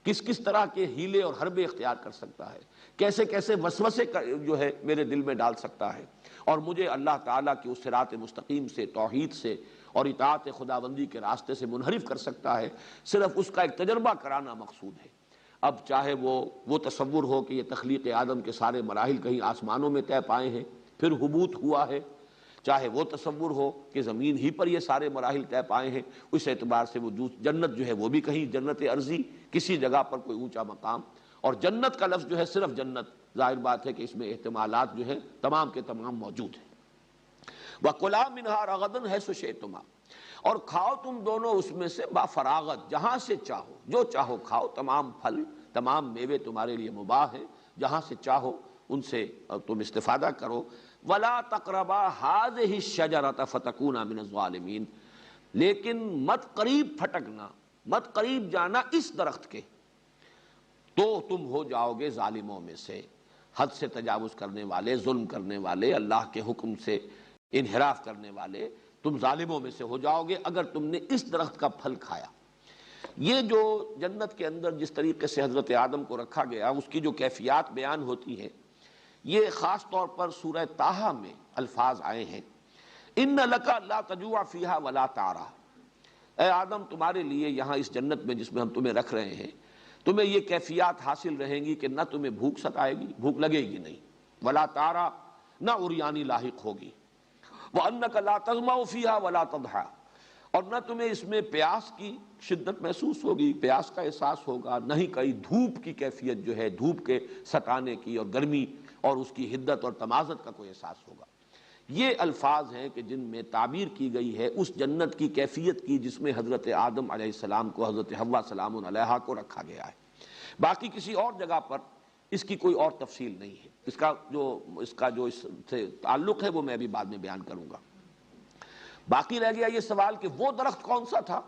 کس کس طرح کے ہیلے اور حربے اختیار کر سکتا ہے، کیسے کیسے وسوسے جو ہے میرے دل میں ڈال سکتا ہے، اور مجھے اللہ تعالیٰ کی اس صراط مستقیم سے، توحید سے اور اطاعت خداوندی کے راستے سے منحرف کر سکتا ہے۔ صرف اس کا ایک تجربہ کرانا مقصود ہے۔ اب چاہے وہ تصور ہو کہ یہ تخلیق آدم کے سارے مراحل کہیں آسمانوں میں طے پائے ہیں پھر حبوط ہوا ہے، چاہے وہ تصور ہو کہ زمین ہی پر یہ سارے مراحل طے پائے ہیں، اس اعتبار سے وہ جنت جو ہے وہ بھی کہیں جنت ارضی، کسی جگہ پر کوئی اونچا مقام، اور جنت کا لفظ جو ہے صرف جنت، ظاہر بات ہے کہ اس میں احتمالات جو ہیں تمام کے تمام موجود ہیں۔ وَكُلَا مِنْهَا رَغَدًا حَيْثُ شِئْتُمَا، اور کھاؤ تم دونوں اس میں سے با فراغت، جہاں سے چاہو، جو چاہو کھاؤ، تمام پھل، تمام میوے تمہارے لیے مباح ہیں، جہاں سے چاہو ان سے تم استفادہ کرو۔ وَلَا تَقْرَبَا هَٰذِهِ الشَّجَرَةَ فَتَكُونَا مِنَ الظَّالِمِينَ، لیکن مت قریب پھٹکنا، مت قریب جانا اس درخت کے، تو تم ہو جاؤ گے ظالموں میں سے، حد سے تجاوز کرنے والے، ظلم کرنے والے، اللہ کے حکم سے انحراف کرنے والے، تم ظالموں میں سے ہو جاؤ گے اگر تم نے اس درخت کا پھل کھایا۔ یہ جو جنت کے اندر جس طریقے سے حضرت آدم کو رکھا گیا، اس کی جو کیفیات بیان ہوتی ہیں، یہ خاص طور پر سورہ طٰہٰ میں الفاظ آئے ہیں، ان لک لا تجوع فیہا ولا تعریٰ، اے آدم تمہارے لیے یہاں اس جنت میں جس میں ہم تمہیں رکھ رہے ہیں، تمہیں یہ کیفیات حاصل رہیں گی کہ نہ تمہیں بھوک ستائے گی، بھوک لگے گی نہیں، ولا تعریٰ، نہ عریانی لاحق ہوگی، وانک لا تظمأ فیہا ولا تضحیٰ، اور نہ تمہیں اس میں پیاس کی شدت محسوس ہوگی، پیاس کا احساس ہوگا، نہ ہی کہیں دھوپ کی کیفیت جو ہے، دھوپ کے ستانے کی اور گرمی اور اس کی حدت اور تمازت کا کوئی احساس ہوگا۔ یہ الفاظ ہیں کہ جن میں تعبیر کی گئی ہے اس جنت کی کیفیت کی جس میں حضرت آدم علیہ السلام کو، حضرت حوا سلام علیہا کو رکھا گیا ہے۔ باقی کسی اور جگہ پر اس کی کوئی اور تفصیل نہیں ہے۔ اس کا جو اس سے تعلق ہے وہ میں ابھی بعد میں بیان کروں گا۔ باقی رہ گیا یہ سوال کہ وہ درخت کون سا تھا،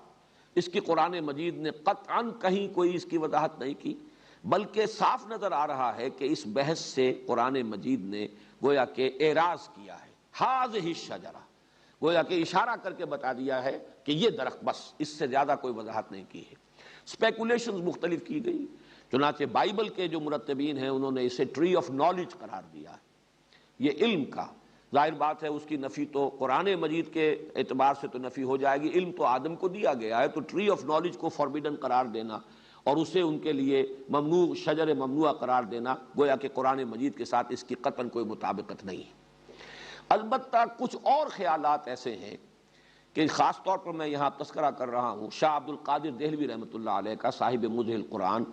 اس کی قرآن مجید نے قطعاً کہیں کوئی اس کی وضاحت نہیں کی، بلکہ صاف نظر آ رہا ہے کہ اس بحث سے قرآن مجید نے گویا کہ اعراض کیا ہے، ہذہ الشجرہ، گویا کہ اشارہ کر کے بتا دیا ہے کہ یہ درخت، بس اس سے زیادہ کوئی وضاحت نہیں کی ہے۔ اسپیکولیشنز مختلف کی گئی، چنانچہ بائبل کے جو مرتبین ہیں انہوں نے اسے ٹری آف نالج قرار دیا ہے، یہ علم کا۔ ظاہر بات ہے اس کی نفی تو قرآن مجید کے اعتبار سے تو نفی ہو جائے گی، علم تو آدم کو دیا گیا ہے، تو ٹری آف نالج کو فاربیڈن قرار دینا اور اسے ان کے لیے ممنوع، شجر ممنوعہ قرار دینا، گویا کہ قرآن مجید کے ساتھ اس کی قطعاً کوئی مطابقت نہیں ہے۔ البتہ کچھ اور خیالات ایسے ہیں کہ خاص طور پر میں یہاں تذکرہ کر رہا ہوں شاہ عبد القادر دہلوی رحمۃ اللہ علیہ کا، صاحب مظہر القرآن،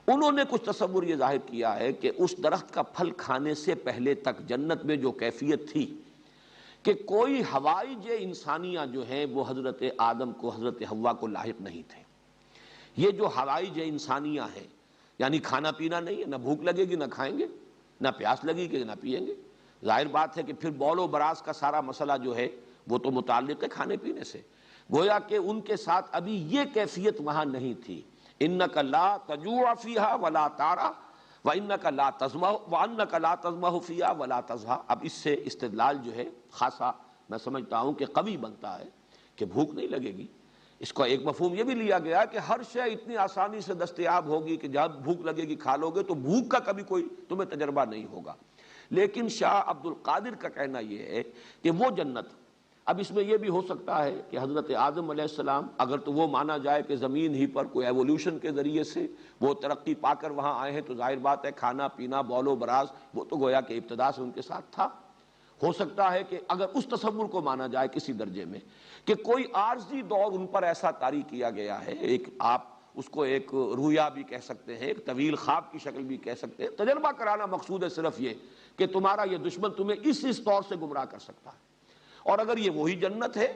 انہوں نے کچھ تصور یہ ظاہر کیا ہے کہ اس درخت کا پھل کھانے سے پہلے تک جنت میں جو کیفیت تھی کہ کوئی حوائج انسانیہ جو ہیں وہ حضرت آدم کو، حضرت حوا کو لاحق نہیں تھے۔ یہ جو حوائج انسانیہ ہیں، یعنی کھانا پینا نہیں ہے، نہ بھوک لگے گی نہ کھائیں گے، نہ پیاس لگے گی نہ پیئیں گے۔ ظاہر بات ہے کہ پھر بول و براز کا سارا مسئلہ جو ہے وہ تو متعلق ہے کھانے پینے سے، گویا کہ ان کے ساتھ ابھی یہ کیفیت وہاں نہیں تھی۔ انک لا تجوع فیہا ولا تعری وانک لا تظمأ وانک لا تظمأ فیہا ولا تضحیٰ۔ اب اس سے استدلال جو ہے خاصا میں سمجھتا ہوں کہ قوی بنتا ہے کہ بھوک نہیں لگے گی۔ اس کا ایک مفہوم یہ بھی لیا گیا کہ ہر شے اتنی آسانی سے دستیاب ہوگی کہ جب بھوک لگے گی کھا لو گے، تو بھوک کا کبھی کوئی تمہیں تجربہ نہیں ہوگا۔ لیکن شاہ عبد القادر کا کہنا یہ ہے کہ وہ جنت، اب اس میں یہ بھی ہو سکتا ہے کہ حضرت آدم علیہ السلام، اگر تو وہ مانا جائے کہ زمین ہی پر کوئی ایولیوشن کے ذریعے سے وہ ترقی پا کر وہاں آئے ہیں، تو ظاہر بات ہے کھانا پینا، بول و براز وہ تو گویا کہ ابتدا سے ان کے ساتھ تھا۔ ہو سکتا ہے کہ اگر اس تصور کو مانا جائے کسی درجے میں کہ کوئی عارضی دور ان پر ایسا طاری کیا گیا ہے، ایک آپ اس کو ایک رویا بھی کہہ سکتے ہیں، ایک طویل خواب کی شکل بھی کہہ سکتے ہیں، تجربہ کرانا مقصود ہے صرف یہ کہ تمہارا یہ دشمن تمہیں اس طور سے گمراہ کر سکتا ہے۔ اور اگر یہ وہی جنت ہے،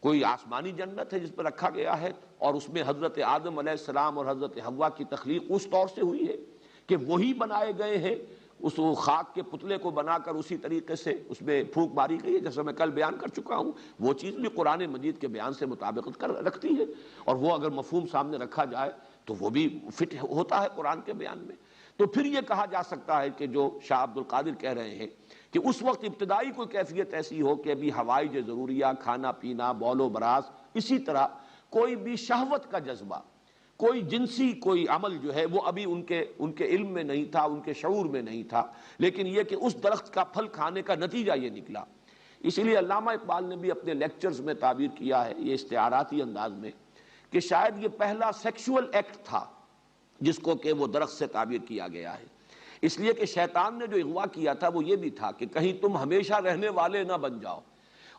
کوئی آسمانی جنت ہے جس پر رکھا گیا ہے، اور اس میں حضرت آدم علیہ السلام اور حضرت حوا کی تخلیق اس طور سے ہوئی ہے کہ وہی بنائے گئے ہیں، اس خاک کے پتلے کو بنا کر اسی طریقے سے اس میں پھونک ماری گئی ہے، جیسا میں کل بیان کر چکا ہوں، وہ چیز بھی قرآن مجید کے بیان سے مطابقت رکھتی ہے، اور وہ اگر مفہوم سامنے رکھا جائے تو وہ بھی فٹ ہوتا ہے قرآن کے بیان میں۔ تو پھر یہ کہا جا سکتا ہے کہ جو شاہ عبد القادر کہہ رہے ہیں کہ اس وقت ابتدائی کوئی کیفیت ایسی ہو کہ ابھی حوائج ضروریہ، کھانا پینا، بول و براز، اسی طرح کوئی بھی شہوت کا جذبہ، کوئی جنسی کوئی عمل جو ہے وہ ابھی ان کے علم میں نہیں تھا، ان کے شعور میں نہیں تھا، لیکن یہ کہ اس درخت کا پھل کھانے کا نتیجہ یہ نکلا۔ اسی لیے علامہ اقبال نے بھی اپنے لیکچرز میں تعبیر کیا ہے یہ استعاراتی انداز میں کہ شاید یہ پہلا سیکشول ایکٹ تھا جس کو کہ وہ درخت سے تعبیر کیا گیا ہے، اس لیے کہ شیطان نے جو اغوا کیا تھا وہ یہ بھی تھا کہ کہیں تم ہمیشہ رہنے والے نہ بن جاؤ،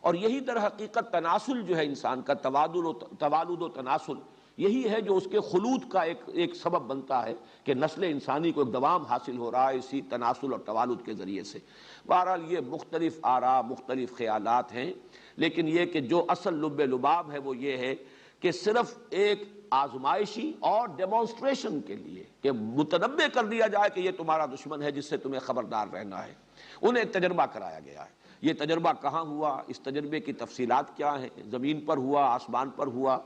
اور یہی در حقیقت تناسل جو ہے انسان کا، توالد و تناسل، یہی ہے جو اس کے خلود کا ایک سبب بنتا ہے کہ نسل انسانی کو ایک دوام حاصل ہو رہا ہے اسی تناسل اور توالد کے ذریعے سے۔ بہرحال یہ مختلف آراء، مختلف خیالات ہیں، لیکن یہ کہ جو اصل لب لباب ہے وہ یہ ہے کہ صرف ایک آزمائشی اور ڈیمونسٹریشن کے لیے کہ متنبع کر دیا جائے کہ یہ تمہارا دشمن ہے جس سے تمہیں خبردار رہنا ہے، انہیں تجربہ کرایا گیا ہے۔ یہ تجربہ کہاں ہوا، اس تجربے کی تفصیلات کیا ہیں، زمین پر ہوا، آسمان پر ہوا،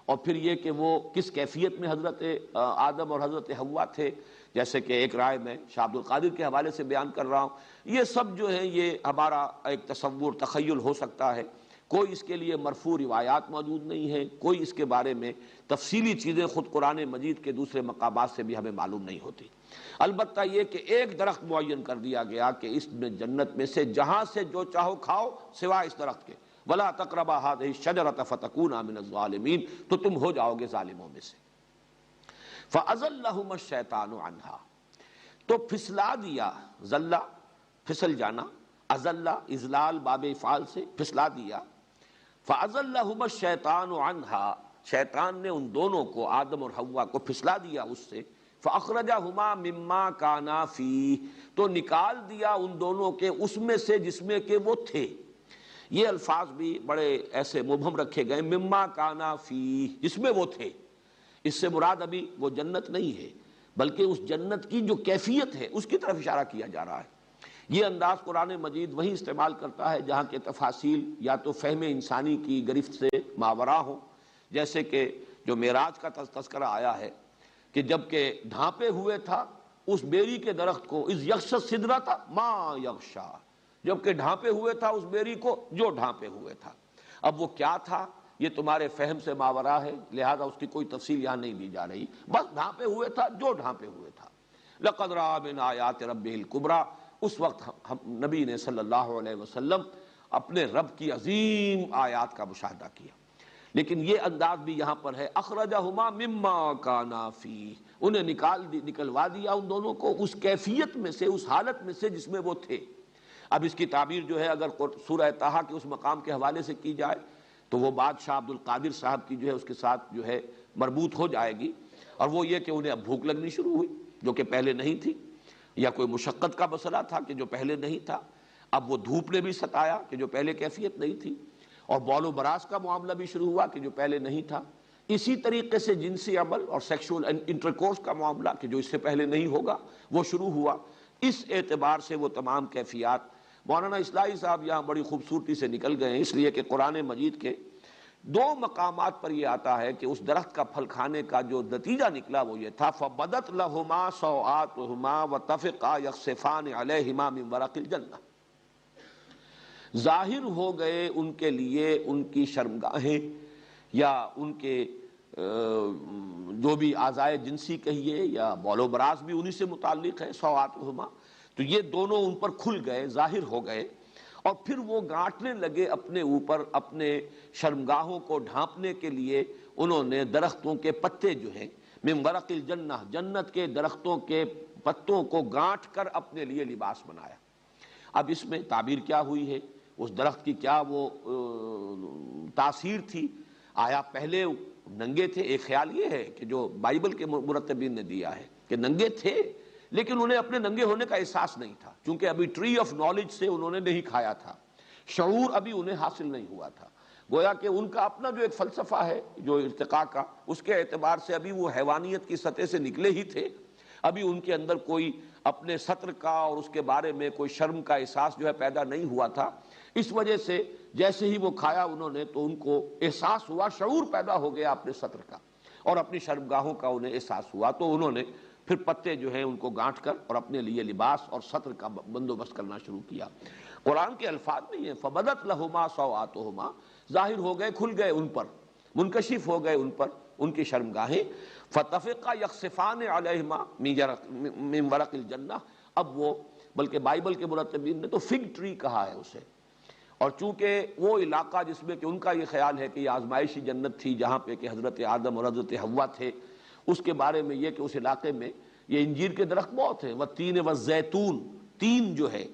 اور پھر یہ کہ وہ کس کیفیت میں حضرت آدم اور حضرت حوا تھے، جیسے کہ ایک رائے میں شاہ عبد القادر کے حوالے سے بیان کر رہا ہوں۔ یہ سب جو ہے یہ ہمارا ایک تصور، تخیل ہو سکتا ہے، کوئی اس کے لیے مرفوع روایات موجود نہیں ہیں، کوئی اس کے بارے میں تفصیلی چیزیں خود قرآن مجید کے دوسرے مقامات سے بھی ہمیں معلوم نہیں ہوتی۔ البتہ یہ کہ ایک درخت معین کر دیا گیا کہ اس میں جنت میں سے جہاں سے جو چاہو کھاؤ سوائے اس درخت کے، وَلَا تَقْرَبَا هَٰذِهِ الشَّجَرَةَ فَتَكُونَا مِنَ الظَّالِمِينَ، تو تم ہو جاؤ گے ظالموں میں سے۔ فَأَزَلَّهُمَا الشَّيْطَانُ عَنْهَا، تو پھسلا دیا، ذلہ پھسل جانا، ازلہ اذلال باب افعال سے پھسلا دیا، فَأَزَلَّهُمَا الشَّيْطَانُ عَنْهَا، شیطان نے ان دونوں کو، آدم اور حوا کو پھسلا دیا اس سے، فَأَخْرَجَهُمَا مِمَّا كَانَا فِيهِ، تو نکال دیا ان دونوں کے اس میں سے جس میں کہ وہ تھے۔ یہ الفاظ بھی بڑے ایسے مبہم رکھے گئے، مما کانا فیہ، جس میں وہ تھے۔ اس سے مراد ابھی وہ جنت نہیں ہے، بلکہ اس جنت کی جو کیفیت ہے اس کی طرف اشارہ کیا جا رہا ہے۔ یہ انداز قرآن مجید وہیں استعمال کرتا ہے جہاں کے تفاصیل یا تو فہم انسانی کی گرفت سے ماورا ہو، جیسے کہ جو معراج کا تذکرہ آیا ہے کہ جب کہ ڈھانپے ہوئے تھا اس بیری کے درخت کو، اذ یغشی السدرۃ ما یغشی، جب کہ ڈھانپے ہوئے تھا اس بیری کو جو ڈھانپے ہوئے تھا۔ اب وہ کیا تھا یہ تمہارے فہم سے ماورا ہے، لہذا اس کی کوئی تفصیل یہاں نہیں دی جا رہی، بس ڈھانپے ہوئے تھا جو ڈھانپے ہوئے تھا۔ لقد رأى من آیات ربہ الکبریٰ، اس وقت نبی نے صلی اللہ علیہ وسلم اپنے رب کی عظیم آیات کا مشاہدہ کیا۔ لیکن یہ انداز بھی یہاں پر ہے، اخرجہما مما کانا فیہ، انہیں نکلوا دیا ان دونوں کو اس کیفیت میں سے، اس حالت میں سے جس میں وہ تھے۔ اب اس کی تعبیر جو ہے اگر سورہ طٰہٰ کے اس مقام کے حوالے سے کی جائے تو وہ بات شاہ عبد القادر صاحب کی جو ہے اس کے ساتھ جو ہے مربوط ہو جائے گی، اور وہ یہ کہ انہیں اب بھوک لگنی شروع ہوئی جو کہ پہلے نہیں تھی، یا کوئی مشقت کا مسئلہ تھا کہ جو پہلے نہیں تھا، اب وہ دھوپ نے بھی ستایا کہ جو پہلے کیفیت نہیں تھی، اور بول و براز کا معاملہ بھی شروع ہوا کہ جو پہلے نہیں تھا، اسی طریقے سے جنسی عمل اور سیکشول انٹرکورس کا معاملہ کہ جو اس سے پہلے نہیں ہوگا وہ شروع ہوا۔ اس اعتبار سے وہ تمام کیفیات مولانا اصلاحی صاحب یہاں بڑی خوبصورتی سے نکل گئے ہیں، اس لیے کہ قرآن مجید کے دو مقامات پر یہ آتا ہے کہ اس درخت کا پھل کھانے کا جو نتیجہ نکلا وہ یہ تھا، فَبَدَتْ لَهُمَا سَوْآتُهُمَا وَطَفِقَا يَخْصِفَانِ عَلَيْهِمَا مِنْ وَرَقِ الْجَنَّةِ، ظاہر ہو گئے ان کے لیے ان کی شرمگاہیں یا ان کے جو بھی اعضائے جنسی کہیے یا بول و براز بھی انہی سے متعلق ہے، سوآتہما، تو یہ دونوں ان پر کھل گئے، ظاہر ہو گئے، اور پھر وہ گانٹنے لگے اپنے اوپر، اپنے شرمگاہوں کو ڈھانپنے کے لیے انہوں نے درختوں کے پتے جو ہیں، من ورق الجنہ، جنت کے درختوں کے پتوں کو گانٹ کر اپنے لیے لباس بنایا۔ اب اس میں تعبیر کیا ہوئی ہے، اس درخت کی کیا وہ تاثیر تھی، آیا پہلے ننگے تھے؟ ایک خیال یہ ہے کہ جو بائبل کے مرتبین نے دیا ہے کہ ننگے تھے لیکن انہیں اپنے ننگے ہونے کا احساس نہیں تھا، چونکہ ابھی ٹری آف نالج سے انہوں نے نہیں کھایا تھا، شعور ابھی انہیں حاصل نہیں ہوا تھا، گویا کہ ان کا اپنا جو ایک فلسفہ ہے جو ارتقاء کا، اس کے اعتبار سے ابھی وہ حیوانیت کی سطح سے نکلے ہی تھے، ابھی ان کے اندر کوئی اپنے سطر کا اور اس کے بارے میں کوئی شرم کا احساس جو ہے پیدا نہیں ہوا تھا۔ اس وجہ سے جیسے ہی وہ کھایا انہوں نے تو ان کو احساس ہوا، شعور پیدا ہو گیا اپنے سطر کا اور اپنی شرمگاہوں کا انہیں احساس ہوا، تو انہوں نے پھر پتے جو ہیں ان کو گانٹ کر اور اپنے لیے لباس اور سطر کا بندوبست کرنا شروع کیا۔ قرآن کے الفاظ میں یہ فَبَدَتْ لَهُمَا سَوْآتُهُمَا، ظاہر ہو گئے، کھل گئے ان پر، منکشف ہو گئے ان پر ان کی شرمگاہیں، فَطَفِقَا يَخْصِفَانِ عَلَيْهِمَا مِنْ وَرَقِ الْجَنَّةِ، اب وہ بلکہ بائبل کے مرتبین نے تو فگ ٹری کہا ہے اسے، اور چونکہ وہ علاقہ جس میں کہ ان کا یہ خیال ہے کہ یہ آزمائشی جنت تھی جہاں پہ کہ حضرت آدم اور حضرت حوا تھے، اس کے بارے میں یہ کہ اس علاقے میں یہ انجیر کے درخت بہت ہیں، والتین والزیتون، تین جو ہے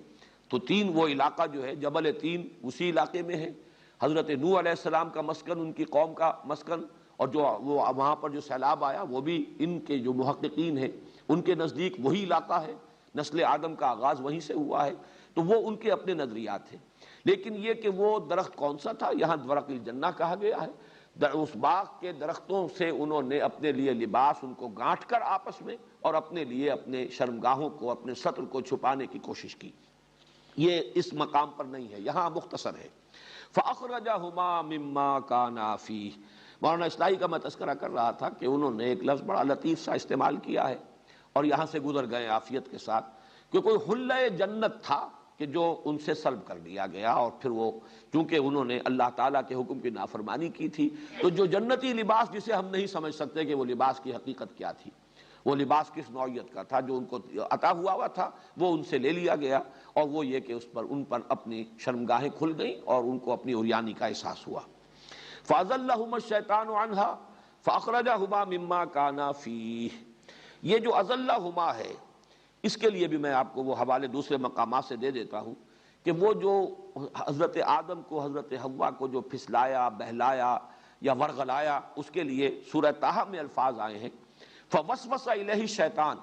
تو تین وہ علاقہ جو ہے جبل تین اسی علاقے میں ہے، حضرت نوح علیہ السلام کا مسکن، ان کی قوم کا مسکن، اور جو وہ وہاں پر جو سیلاب آیا وہ بھی ان کے جو محققین ہیں ان کے نزدیک وہی علاقہ ہے، نسل آدم کا آغاز وہیں سے ہوا ہے، تو وہ ان کے اپنے نظریات ہیں۔ لیکن یہ کہ وہ درخت کون سا تھا، یہاں ورق الجنہ کہا گیا ہے، اس باغ کے درختوں سے انہوں نے اپنے لیے لباس ان کو گانٹ کر آپس میں اور اپنے لیے اپنے شرمگاہوں کو، اپنے سطر کو چھپانے کی کوشش کی۔ یہ اس مقام پر نہیں ہے، یہاں مختصر ہے فَأَخْرَجَهُمَا مِمَّا كَانَا فِيهِ۔ مولانا اصلاحی کا میں تذکرہ کر رہا تھا کہ انہوں نے ایک لفظ بڑا لطیف سا استعمال کیا ہے اور یہاں سے گزر گئے عافیت کے ساتھ کہ کوئی حلۂ جنت تھا کہ جو ان سے سلب کر دیا گیا، اور پھر وہ چونکہ انہوں نے اللہ تعالیٰ کے حکم کی نافرمانی کی تھی تو جو جنتی لباس جسے ہم نہیں سمجھ سکتے کہ وہ لباس کی حقیقت کیا تھی، وہ لباس کس نوعیت کا تھا جو ان کو عطا ہوا تھا، وہ ان سے لے لیا گیا، اور وہ یہ کہ ان پر اپنی شرمگاہیں کھل گئیں اور ان کو اپنی عریانی کا احساس ہوا۔ فَأَزَلَّهُمَا الشَّيْطَانُ عَنْهَا فَأَخْرَجَهُمَا مِمَّا كَانَا فِيهِ۔ یہ جو أَزَلَّهُمَا ہے اس کے لیے بھی میں آپ کو وہ حوالے دوسرے مقامات سے دے دیتا ہوں کہ وہ جو حضرت آدم کو حضرت حوا کو جو پھسلایا بہلایا یا ورغلایا، اس کے لیے سورہ طٰہٰ میں الفاظ آئے ہیں فوسوس الیہ الشیطان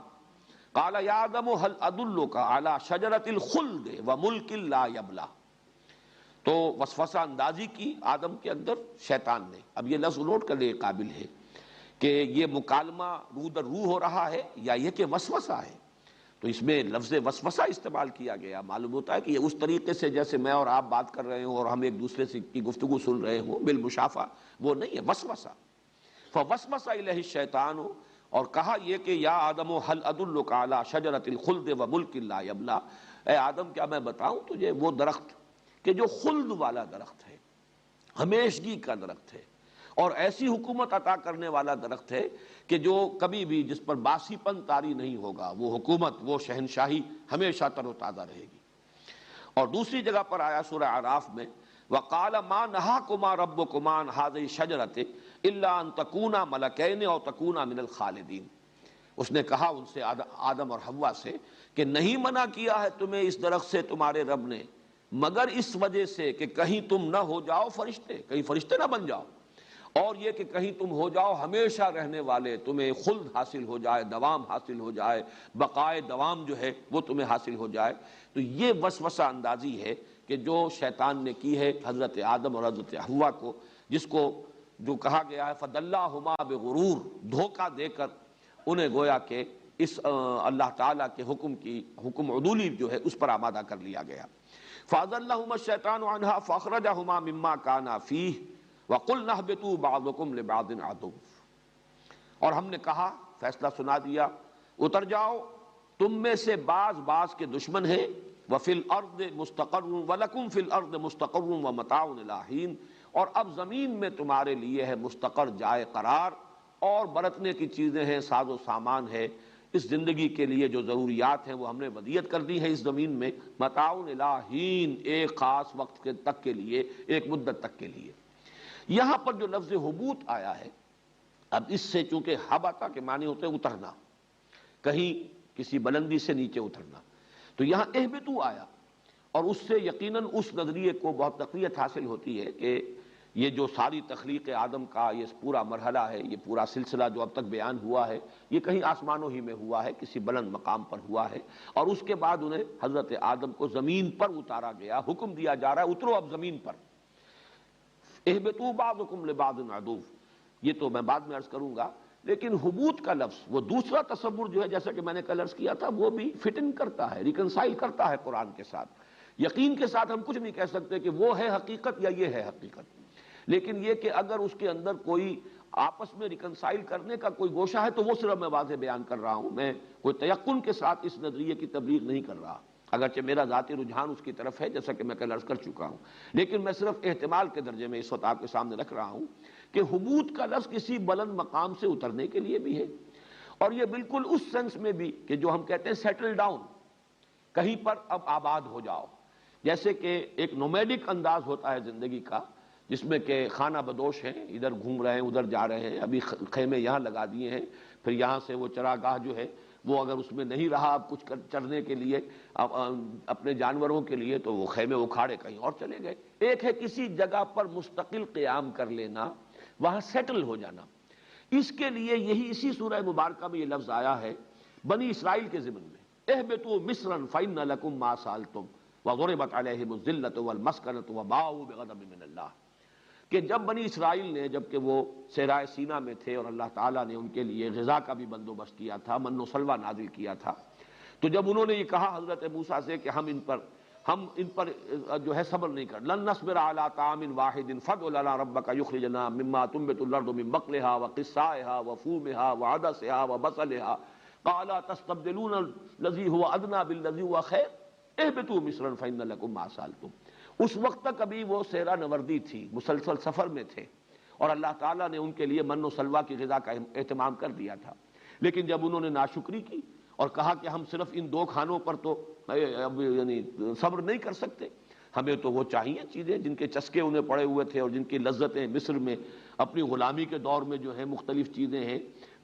قال یا آدم هل ادلک علی شجرۃ الخلد وملک لا یبلی، تو وسوسہ اندازی کی آدم کے اندر شیطان نے۔ اب یہ لفظ نوٹ کرنے کے قابل ہے کہ یہ مکالمہ روح در روح ہو رہا ہے یا یہ کہ وسوسہ ہے، تو اس میں لفظ وسوسہ استعمال کیا گیا۔ معلوم ہوتا ہے کہ یہ اس طریقے سے جیسے میں اور آپ بات کر رہے ہوں اور ہم ایک دوسرے سے کی گفتگو سن رہے ہوں بالمشافہ، وہ نہیں ہے وسوسہ۔ فوسوس الیہ الشیطان، اور کہا یہ کہ یا آدم هل ادلک علی شجرۃ الخلد وملک لا یبلی، اے آدم کیا میں بتاؤں تجھے وہ درخت کہ جو خلد والا درخت ہے، ہمیشگی کا درخت ہے، اور ایسی حکومت عطا کرنے والا درخت ہے کہ جو کبھی بھی جس پر باسی پن طاری نہیں ہوگا، وہ حکومت، وہ شہنشاہی ہمیشہ تر و تازہ رہے گی۔ اور دوسری جگہ پر آیا سورہ اعراف میں وقال ما نہاکما ربکما عن هذه الشجرۃ الا ان تکونا ملکین او تکونا من الخالدین، اس نے کہا ان سے آدم اور حوا سے کہ نہیں منع کیا ہے تمہیں اس درخت سے تمہارے رب نے مگر اس وجہ سے کہ کہیں تم نہ ہو جاؤ فرشتے، کہیں فرشتے نہ بن جاؤ، اور یہ کہ کہیں تم ہو جاؤ ہمیشہ رہنے والے، تمہیں خلد حاصل ہو جائے، دوام حاصل ہو جائے، بقائے دوام جو ہے وہ تمہیں حاصل ہو جائے۔ تو یہ وسوسہ اندازی ہے کہ جو شیطان نے کی ہے حضرت آدم اور حضرت حوا کو، جس کو جو کہا گیا ہے فَدَلَّاهُمَا بِغُرُورٍ، دھوکہ دے کر انہیں گویا کہ اس اللہ تعالیٰ کے حکم عدولی جو ہے اس پر آمادہ کر لیا گیا۔ فَأَزَلَّهُمَا الشَّيْطَانُ عَنْهَا فَأَخْرَجَهُمَا مِمَّا كَانَا فِيهِ وَقُلْنَا اهْبِطُوا بَعْضُكُمْ لِبَعْضٍ عَدُوٌّ، اور ہم نے کہا، فیصلہ سنا دیا، اتر جاؤ، تم میں سے بعض کے دشمن ہیں، وَفِي الْأَرْضِ مُسْتَقَرٌّ وَلَكُمْ فِي الْأَرْضِ مُسْتَقَرٌّ وَمَتَاعٌ إِلَىٰ حِينٍ، اور اب زمین میں تمہارے لیے ہے مستقر، جائے قرار، اور برتنے کی چیزیں ہیں، ساز و سامان ہے، اس زندگی کے لیے جو ضروریات ہیں وہ ہم نے ودیعت کر دی ہے اس زمین میں، متاع إِلَىٰ حِينٍ، ایک خاص وقت تک کے لیے، ایک مدت تک کے لیے۔ یہاں پر جو لفظ حبوط آیا ہے، اب اس سے چونکہ حبطہ کے معنی ہوتے ہیں اترنا، کہیں کسی بلندی سے نیچے اترنا، تو یہاں اہبطوا آیا، اور اس سے یقیناً اس نظریے کو بہت تقویت حاصل ہوتی ہے کہ یہ جو ساری تخلیق آدم کا یہ پورا مرحلہ ہے، یہ پورا سلسلہ جو اب تک بیان ہوا ہے، یہ کہیں آسمانوں ہی میں ہوا ہے، کسی بلند مقام پر ہوا ہے، اور اس کے بعد انہیں حضرت آدم کو زمین پر اتارا گیا، حکم دیا جا رہا ہے اترو اب زمین پر، اہبطوا بعضکم لبعض عدو، یہ تو میں بعد میں عرض کروں گا۔ لیکن حبوط کا لفظ، وہ دوسرا تصور جو ہے، جیسا کہ میں نے کل عرض کیا تھا، وہ بھی فٹ ان کرتا ہے، ریکنسائل کرتا ہے قرآن کے ساتھ۔ یقین کے ساتھ ہم کچھ نہیں کہہ سکتے کہ وہ ہے حقیقت یا یہ ہے حقیقت، لیکن یہ کہ اگر اس کے اندر کوئی آپس میں ریکنسائل کرنے کا کوئی گوشہ ہے تو وہ صرف میں واضح بیان کر رہا ہوں، میں کوئی تیقن کے ساتھ اس نظریے کی تبلیغ نہیں کر رہا، اگرچہ میرا ذاتی رجحان اس کی طرف ہے جیسا کہ میں کل عرض کر چکا ہوں، لیکن میں صرف احتمال کے درجے میں اس وقت آپ کے سامنے رکھ رہا ہوں کہ حبوط کا لفظ کسی بلند مقام سے اترنے کے لیے بھی ہے، اور یہ بالکل اس سینس میں بھی کہ جو ہم کہتے ہیں سیٹل ڈاؤن، کہیں پر اب آباد ہو جاؤ، جیسے کہ ایک نومیڈک انداز ہوتا ہے زندگی کا، جس میں کہ خانہ بدوش ہیں، ادھر گھوم رہے ہیں ادھر جا رہے ہیں، ابھی خیمے یہاں لگا دیے ہیں، پھر یہاں سے وہ چراگاہ جو ہے وہ اگر اس میں نہیں رہا اب کچھ چرنے کے لیے اپنے جانوروں کے لیے، تو وہ خیمے اکھاڑے کہیں اور چلے گئے۔ ایک ہے کسی جگہ پر مستقل قیام کر لینا، وہاں سیٹل ہو جانا، اس کے لیے یہی اسی سورہ مبارکہ میں یہ لفظ آیا ہے بنی اسرائیل کے ضمن میں، اہبطوا مصرا فإن لكم ما سألتم وضربت عليهم الذلة والمسكنة وباءوا بغضب من اللہ، کہ جب بنی اسرائیل نے، جب کہ وہ صحرائے سینا میں تھے اور اللہ تعالیٰ نے ان کے لیے غذا کا بھی بندوبست کیا تھا، من و سلوہ نازل کیا تھا، تو جب انہوں نے یہ کہا حضرت موسیٰ سے کہ ہم ان پر جو ہے صبر نہیں کر، لن نصبر علی طعام واحد فادع لنا ربک یخرج لنا مما تنبت الارض من بقلها وقثائها وفومها وعدسها وبصلها قال تستبدلون الذی هو ادنی بالذی هو خیر اہبطوا مصرا فإن لكم ما سألتم۔ اس وقت تک ابھی وہ سیرا نوردی تھی، مسلسل سفر میں تھے، اور اللہ تعالیٰ نے ان کے لیے من و سلوہ کی غذا کا اہتمام کر دیا تھا، لیکن جب انہوں نے ناشکری کی اور کہا کہ ہم صرف ان دو کھانوں پر تو یعنی صبر نہیں کر سکتے، ہمیں تو وہ چاہیے چیزیں جن کے چسکے انہیں پڑے ہوئے تھے اور جن کی لذتیں مصر میں اپنی غلامی کے دور میں جو ہے مختلف چیزیں ہیں،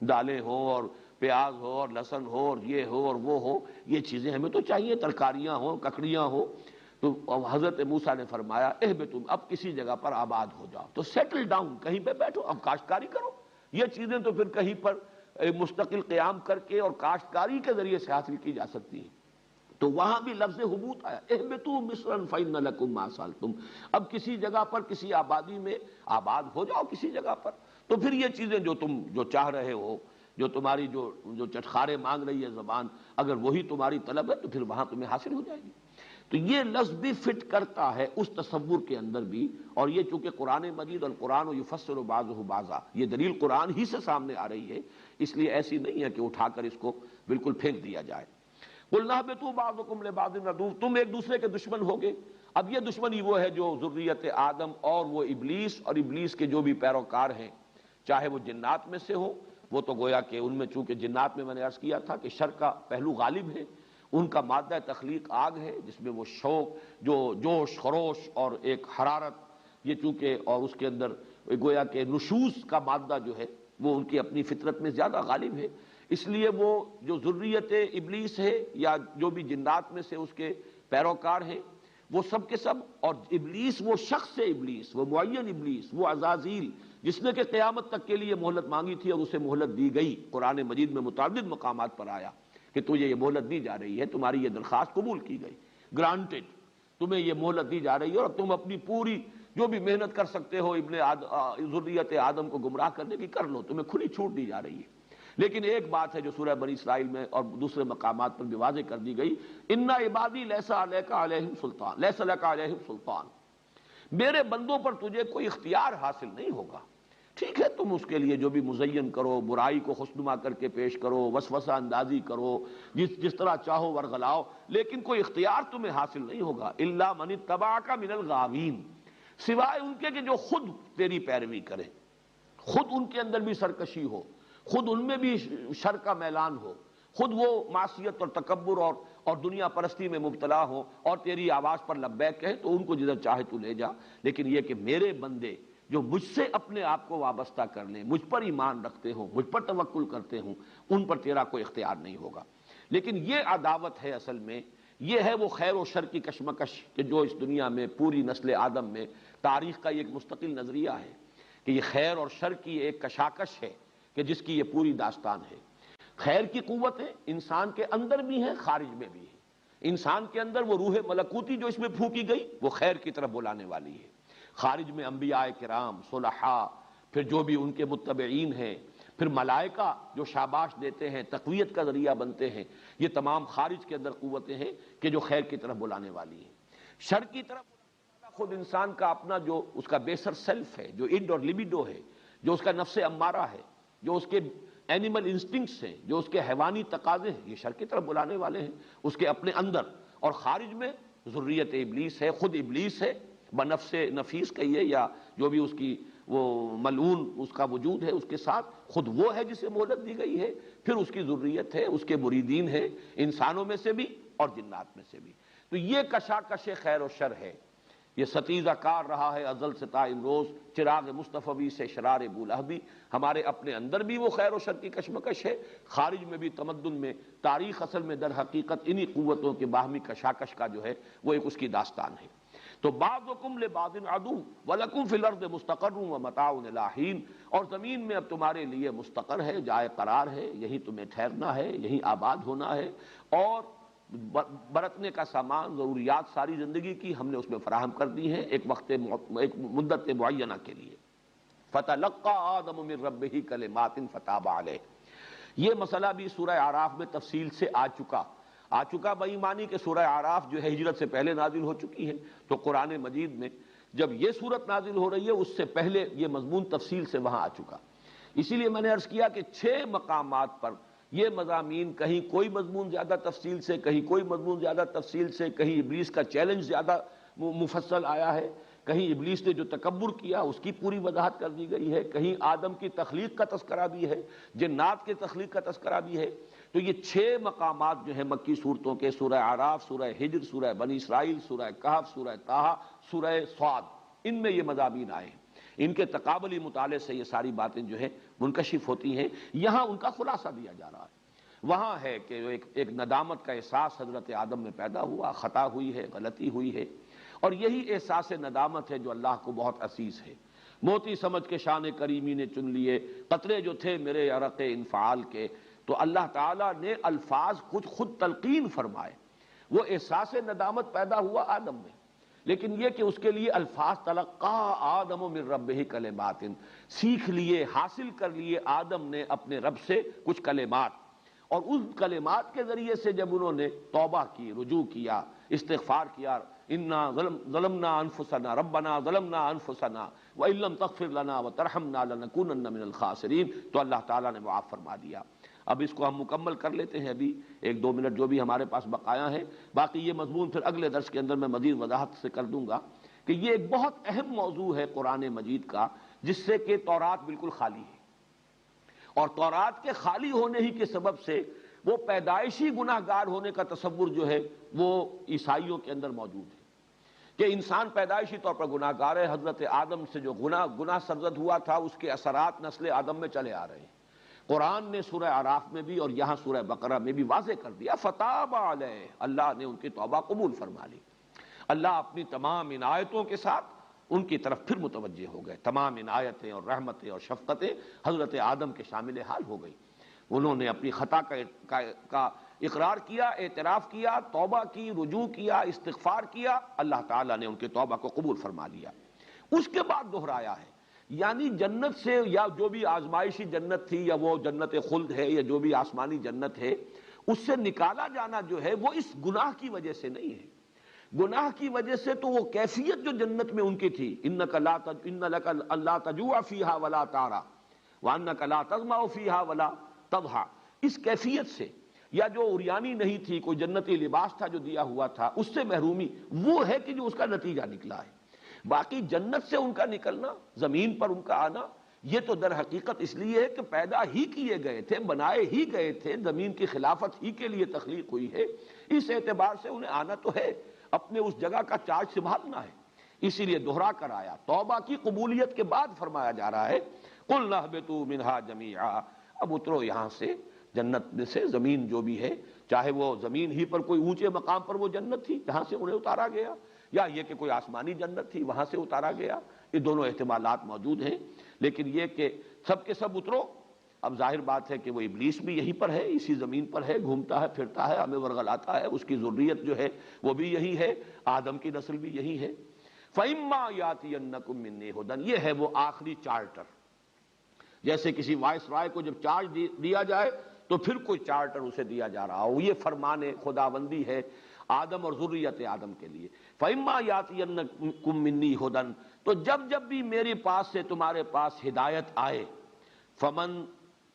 دالیں ہوں اور پیاز ہو اور لہسن ہو اور یہ ہو اور وہ ہو، یہ چیزیں ہمیں تو چاہیے، ترکاریاں ہوں، ککڑیاں ہوں، تو حضرت موسیٰ نے فرمایا اہبطوا، اب کسی جگہ پر آباد ہو جاؤ، تو سیٹل ڈاؤن، کہیں پہ بیٹھو، اب کاشتکاری کرو۔ یہ چیزیں تو پھر کہیں پر مستقل قیام کر کے اور کاشتکاری کے ذریعے سے حاصل کی جا سکتی ہیں۔ تو وہاں بھی لفظ حبوط آیا، اہبطوا مصرا فإن لکم ما سألتم، اب کسی جگہ پر کسی آبادی میں آباد ہو جاؤ کسی جگہ پر، تو پھر یہ چیزیں جو تم جو چاہ رہے ہو، جو تمہاری جو چٹخارے مانگ رہی ہے زبان، اگر وہی تمہاری طلب ہے تو پھر وہاں تمہیں حاصل ہو جائے گی۔ تو یہ لفظ بھی فٹ کرتا ہے اس تصور کے اندر بھی، اور یہ چونکہ قرآن مجید القرآن یفسر بعضہ بعضا، یہ دلیل قرآن ہی سے سامنے آ رہی ہے، اس لیے ایسی نہیں ہے کہ اٹھا کر اس کو بالکل پھینک دیا جائے۔ قُلْنَا اهْبِطُوا بَعْضُكُمْ لِبَعْضٍ عَدُوٌّ، تم ایک دوسرے کے دشمن ہوگے۔ اب یہ دشمنی وہ ہے جو ذریت آدم اور وہ ابلیس اور ابلیس کے جو بھی پیروکار ہیں، چاہے وہ جنات میں سے ہو، وہ تو گویا کہ ان میں چونکہ جنات میں نے عرض کیا تھا کہ شر کا پہلو غالب ہے، ان کا مادہ تخلیق آگ ہے، جس میں وہ شوق، جو جوش خروش اور ایک حرارت، یہ چونکہ اور اس کے اندر گویا کہ نشوز کا مادہ جو ہے وہ ان کی اپنی فطرت میں زیادہ غالب ہے، اس لیے وہ جو ذریت ابلیس ہے یا جو بھی جنات میں سے اس کے پیروکار ہیں، وہ سب کے سب، اور ابلیس وہ شخص ابلیس، وہ معین ابلیس، وہ عزازیل جس نے کہ قیامت تک کے لیے مہلت مانگی تھی اور اسے مہلت دی گئی، قرآن مجید میں متعدد مقامات پر آیا کہ تجھے یہ مہلت دی جا رہی ہے، تمہاری یہ درخواست قبول کی گئی، گرانٹڈ، تمہیں یہ مہلت دی جا رہی ہے، اور تم اپنی پوری جو بھی محنت کر سکتے ہو ذریت آدم کو گمراہ کرنے کی کر لو، تمہیں کھلی چھوٹ دی جا رہی ہے۔ لیکن ایک بات ہے جو سورہ بنی اسرائیل میں اور دوسرے مقامات پر بھی واضح کر دی گئی، ان عبادی لیس علیک علیہم سلطان، لیس لک علیہم سلطان، میرے بندوں پر تجھے کوئی اختیار حاصل نہیں ہوگا۔ ٹھیک ہے، تم اس کے لیے جو بھی مزین کرو، برائی کو خوشنما کر کے پیش کرو، وسوسہ اندازی کرو، جس طرح چاہو ورغلاؤ، لیکن کوئی اختیار تمہیں حاصل نہیں ہوگا، الا من اتبعک من الغاوین، سوائے ان کے کہ جو خود تیری پیروی کرے، خود ان کے اندر بھی سرکشی ہو، خود ان میں بھی شر کا میلان ہو، خود وہ معصیت اور تکبر اور دنیا پرستی میں مبتلا ہو اور تیری آواز پر لبیک کہے، تو ان کو جدھر چاہے تو لے جا، لیکن یہ کہ میرے بندے جو مجھ سے اپنے آپ کو وابستہ کر لیں، مجھ پر ایمان رکھتے ہوں، مجھ پر توکل کرتے ہوں، ان پر تیرا کوئی اختیار نہیں ہوگا۔ لیکن یہ عداوت ہے اصل میں، یہ ہے وہ خیر و شر کی کشمکش کہ جو اس دنیا میں پوری نسل آدم میں تاریخ کا ایک مستقل نظریہ ہے کہ یہ خیر اور شر کی ایک کشاکش ہے کہ جس کی یہ پوری داستان ہے۔ خیر کی قوتیں انسان کے اندر بھی ہیں، خارج میں بھی ہیں۔ انسان کے اندر وہ روح ملکوتی جو اس میں پھونکی گئی وہ خیر کی طرف بلانے والی ہے، خارج میں انبیاء کرام، صلحاء، پھر جو بھی ان کے متبعین ہیں، پھر ملائکہ جو شاباش دیتے ہیں، تقویت کا ذریعہ بنتے ہیں، یہ تمام خارج کے اندر قوتیں ہیں کہ جو خیر کی طرف بلانے والی ہیں۔ شر کی طرف بلانے والا خود انسان کا اپنا جو اس کا بیسر سیلف ہے، جو انڈ اور لیبیڈو ہے، جو اس کا نفس امارہ ہے، جو اس کے اینیمل انسٹنکٹس ہیں، جو اس کے حیوانی تقاضے ہیں، یہ شر کی طرف بلانے والے ہیں اس کے اپنے اندر، اور خارج میں ذریت ابلیس ہے، خود ابلیس ہے، بنفس نفیس کہیے یا جو بھی اس کی وہ ملعون اس کا وجود ہے، اس کے ساتھ خود وہ ہے جسے مہلت دی گئی ہے، پھر اس کی ذریت ہے، اس کے مریدین ہیں، انسانوں میں سے بھی اور جنات میں سے بھی۔ تو یہ کشاکش خیر و شر ہے، یہ ستیزہ کار رہا ہے ازل سے تا امروز، چراغ مصطفی سے شرار بولہبی، ہمارے اپنے اندر بھی وہ خیر و شر کی کشمکش ہے، خارج میں بھی تمدن میں، تاریخ اصل میں در حقیقت انہی قوتوں کے باہمی کشاکش کا جو ہے وہ ایک اس کی داستان ہے۔ تو بعضکم لبعض عدو ولکم فی الارض مستقر ومتاع الی حین، اور زمین میں اب تمہارے لیے مستقر ہے، جائے قرار ہے، یہی تمہیں ٹھہرنا ہے، یہی آباد ہونا ہے، اور برتنے کا سامان، ضروریات ساری زندگی کی ہم نے اس میں فراہم کر دی ہیں ایک ایک مدت معینہ کے لیے۔ فَتَلَقَّى آدَمُ مِن رَبِّهِ كَلِمَاتٍ فَتَابَ عَلَيْهِ، یہ مسئلہ بھی سورہ اعراف میں تفصیل سے آ چکا بےایمانی کہ سورہ اعراف جو ہے ہجرت سے پہلے نازل ہو چکی ہے، تو قرآن مجید میں جب یہ صورت نازل ہو رہی ہے اس سے پہلے یہ مضمون تفصیل سے وہاں آ چکا، اسی لیے میں نے عرض کیا کہ 6 مقامات پر یہ مضامین، کہیں کوئی مضمون زیادہ تفصیل سے، کہیں کوئی مضمون زیادہ تفصیل سے، کہیں ابلیس کا چیلنج زیادہ مفصل آیا ہے، کہیں ابلیس نے جو تکبر کیا اس کی پوری وضاحت کر دی گئی ہے، کہیں آدم کی تخلیق کا تذکرہ بھی ہے، جنات کے تخلیق کا تذکرہ بھی ہے۔ تو یہ 6 مقامات جو ہیں مکی صورتوں کے، سورہ اعراف، سورہ ہجر، سورہ بنی اسرائیل، سورہ کہف، سورہ طٰہٰ، سورہ صاد، ان میں یہ مضامین آئے ہیں، ان کے تقابلی مطالعے سے یہ ساری باتیں جو ہیں منکشف ہوتی ہیں، یہاں ان کا خلاصہ دیا جا رہا ہے۔ وہاں ہے کہ ایک ندامت کا احساس حضرت آدم میں پیدا ہوا، خطا ہوئی ہے، غلطی ہوئی ہے، اور یہی احساس ندامت ہے جو اللہ کو بہت عزیز ہے۔ موتی سمجھ کے شان کریمی نے چن لیے قطرے جو تھے میرے عرق انفعال کے، تو اللہ تعالیٰ نے الفاظ کچھ خود تلقین فرمائے، وہ احساس ندامت پیدا ہوا آدم میں، لیکن یہ کہ اس کے لیے الفاظ تلقا آدم من ربہ کلمات، سیکھ لیے، حاصل کر لیے آدم نے اپنے رب سے کچھ کلمات، اور ان کلمات کے ذریعے سے جب انہوں نے توبہ کی، رجوع کیا، استغفار کیا، انا ظلمنا انفسنا ربنا ظلمنا انفسنا وان لم تغفر لنا وترحمنا لنکونن من الخاسرین، تو اللہ تعالیٰ نے معاف فرما دیا۔ اب اس کو ہم مکمل کر لیتے ہیں، ابھی ایک دو منٹ جو بھی ہمارے پاس بقایا ہے، باقی یہ مضمون پھر اگلے درس کے اندر میں مزید وضاحت سے کر دوں گا کہ یہ ایک بہت اہم موضوع ہے قرآن مجید کا، جس سے کہ تورات بالکل خالی ہے، اور تورات کے خالی ہونے ہی کے سبب سے وہ پیدائشی گناہ گار ہونے کا تصور جو ہے وہ عیسائیوں کے اندر موجود ہے کہ انسان پیدائشی طور پر گناہ گار ہے۔ حضرت آدم سے جو گناہ سرزد ہوا تھا اس کے اثرات نسل آدم میں چلے آ رہے ہیں۔ قرآن نے سورہ اعراف میں بھی اور یہاں سورہ بقرہ میں بھی واضح کر دیا، فتاب علیہ، اللہ نے ان کی توبہ قبول فرما لی۔ اللہ اپنی تمام عنایتوں کے ساتھ ان کی طرف پھر متوجہ ہو گئے، تمام عنایتیں اور رحمتیں اور شفقتیں حضرت آدم کے شامل حال ہو گئی۔ انہوں نے اپنی خطا کا اقرار کیا، اعتراف کیا، توبہ کی، رجوع کیا، استغفار کیا، اللہ تعالیٰ نے ان کی توبہ کو قبول فرما لیا۔ اس کے بعد دہرایا ہے، یعنی جنت سے، یا جو بھی آزمائشی جنت تھی، یا وہ جنت خلد ہے، یا جو بھی آسمانی جنت ہے، اس سے نکالا جانا جو ہے وہ اس گناہ کی وجہ سے نہیں ہے۔ گناہ کی وجہ سے تو وہ کیفیت جو جنت میں ان کی تھی، انک لا تجوع فیہا ولا تعری وانک لا تظمأ فیہا ولا تضحی، اس کیفیت سے، یا جو عریانی نہیں تھی، کوئی جنتی لباس تھا جو دیا ہوا تھا، اس سے محرومی، وہ ہے کہ جو اس کا نتیجہ نکلا ہے۔ باقی جنت سے ان کا نکلنا، زمین پر ان کا آنا، یہ تو در حقیقت اس لیے ہے کہ پیدا ہی کیے گئے تھے، بنائے ہی گئے تھے، زمین کی خلافت ہی کے لیے تخلیق ہوئی ہے، اس اعتبار سے انہیں آنا تو ہے، اپنے اس جگہ کا چارج سنبھالنا ہے، اسی لیے دہرا کر آیا۔ توبہ کی قبولیت کے بعد فرمایا جا رہا ہے قُلْنَا اهْبِطُوا مِنْهَا جَمِيعًا، اب اترو یہاں سے، جنت میں سے، زمین جو بھی ہے، چاہے وہ زمین ہی پر کوئی اونچے مقام پر وہ جنت تھی جہاں سے انہیں اتارا گیا، یا یہ کہ کوئی آسمانی جنت تھی وہاں سے اتارا گیا، یہ دونوں احتمالات موجود ہیں، لیکن یہ کہ سب کے سب اترو، اب ظاہر بات ہے کہ وہ ابلیس بھی یہیں پر ہے، اسی زمین پر ہے، گھومتا ہے، پھرتا ہے، ہمیں ورغلاتا ہے، اس کی ذریت جو ہے وہ بھی یہی ہے، آدم کی نسل بھی یہی ہے۔ فَإِمَّا يَأْتِيَنَّكُم مِّنِّي هُدًى، یہ ہے وہ آخری چارٹر، جیسے کسی وائس رائے کو جب چارج دیا جائے تو پھر کوئی چارٹر اسے دیا جا رہا ہو، یہ فرمان خداوندی ہے آدم اور ذریت آدم کے لیے۔ فَإِمَّا يَأْتِيَنَّكُم مِّنِّي هُدًى، تو جب بھی میرے پاس سے تمہارے پاس ہدایت آئے، فَمَن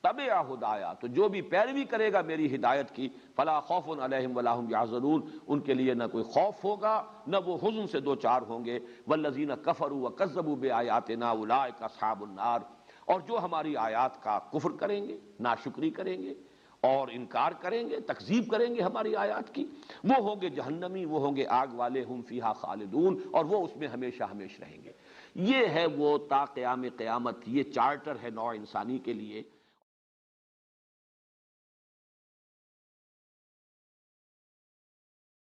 تَبِعَ ہدایا، تو جو بھی پیروی کرے گا میری ہدایت کی، فَلَا خَوْفٌ عَلَيْهِمْ وَلَا هُمْ يَحْزَنُونَ، ان کے لیے نہ کوئی خوف ہوگا نہ وہ حزن سے دو چار ہوں گے۔ وَالَّذِينَ كَفَرُوا وَكَذَّبُوا بِآيَاتِنَا أُولَٰئِكَ أَصْحَابُ النَّارِ، اور جو ہماری آیات کا کفر کریں گے، ناشکری کریں گے اور انکار کریں گے، تکذیب کریں گے ہماری آیات کی، وہ ہوں گے جہنمی، وہ ہوں گے آگ والے، ہم فیہا خالدون، اور وہ اس میں ہمیشہ ہمیش رہیں گے۔ یہ ہے وہ تا قیام قیامت، یہ چارٹر ہے نوع انسانی کے لیے۔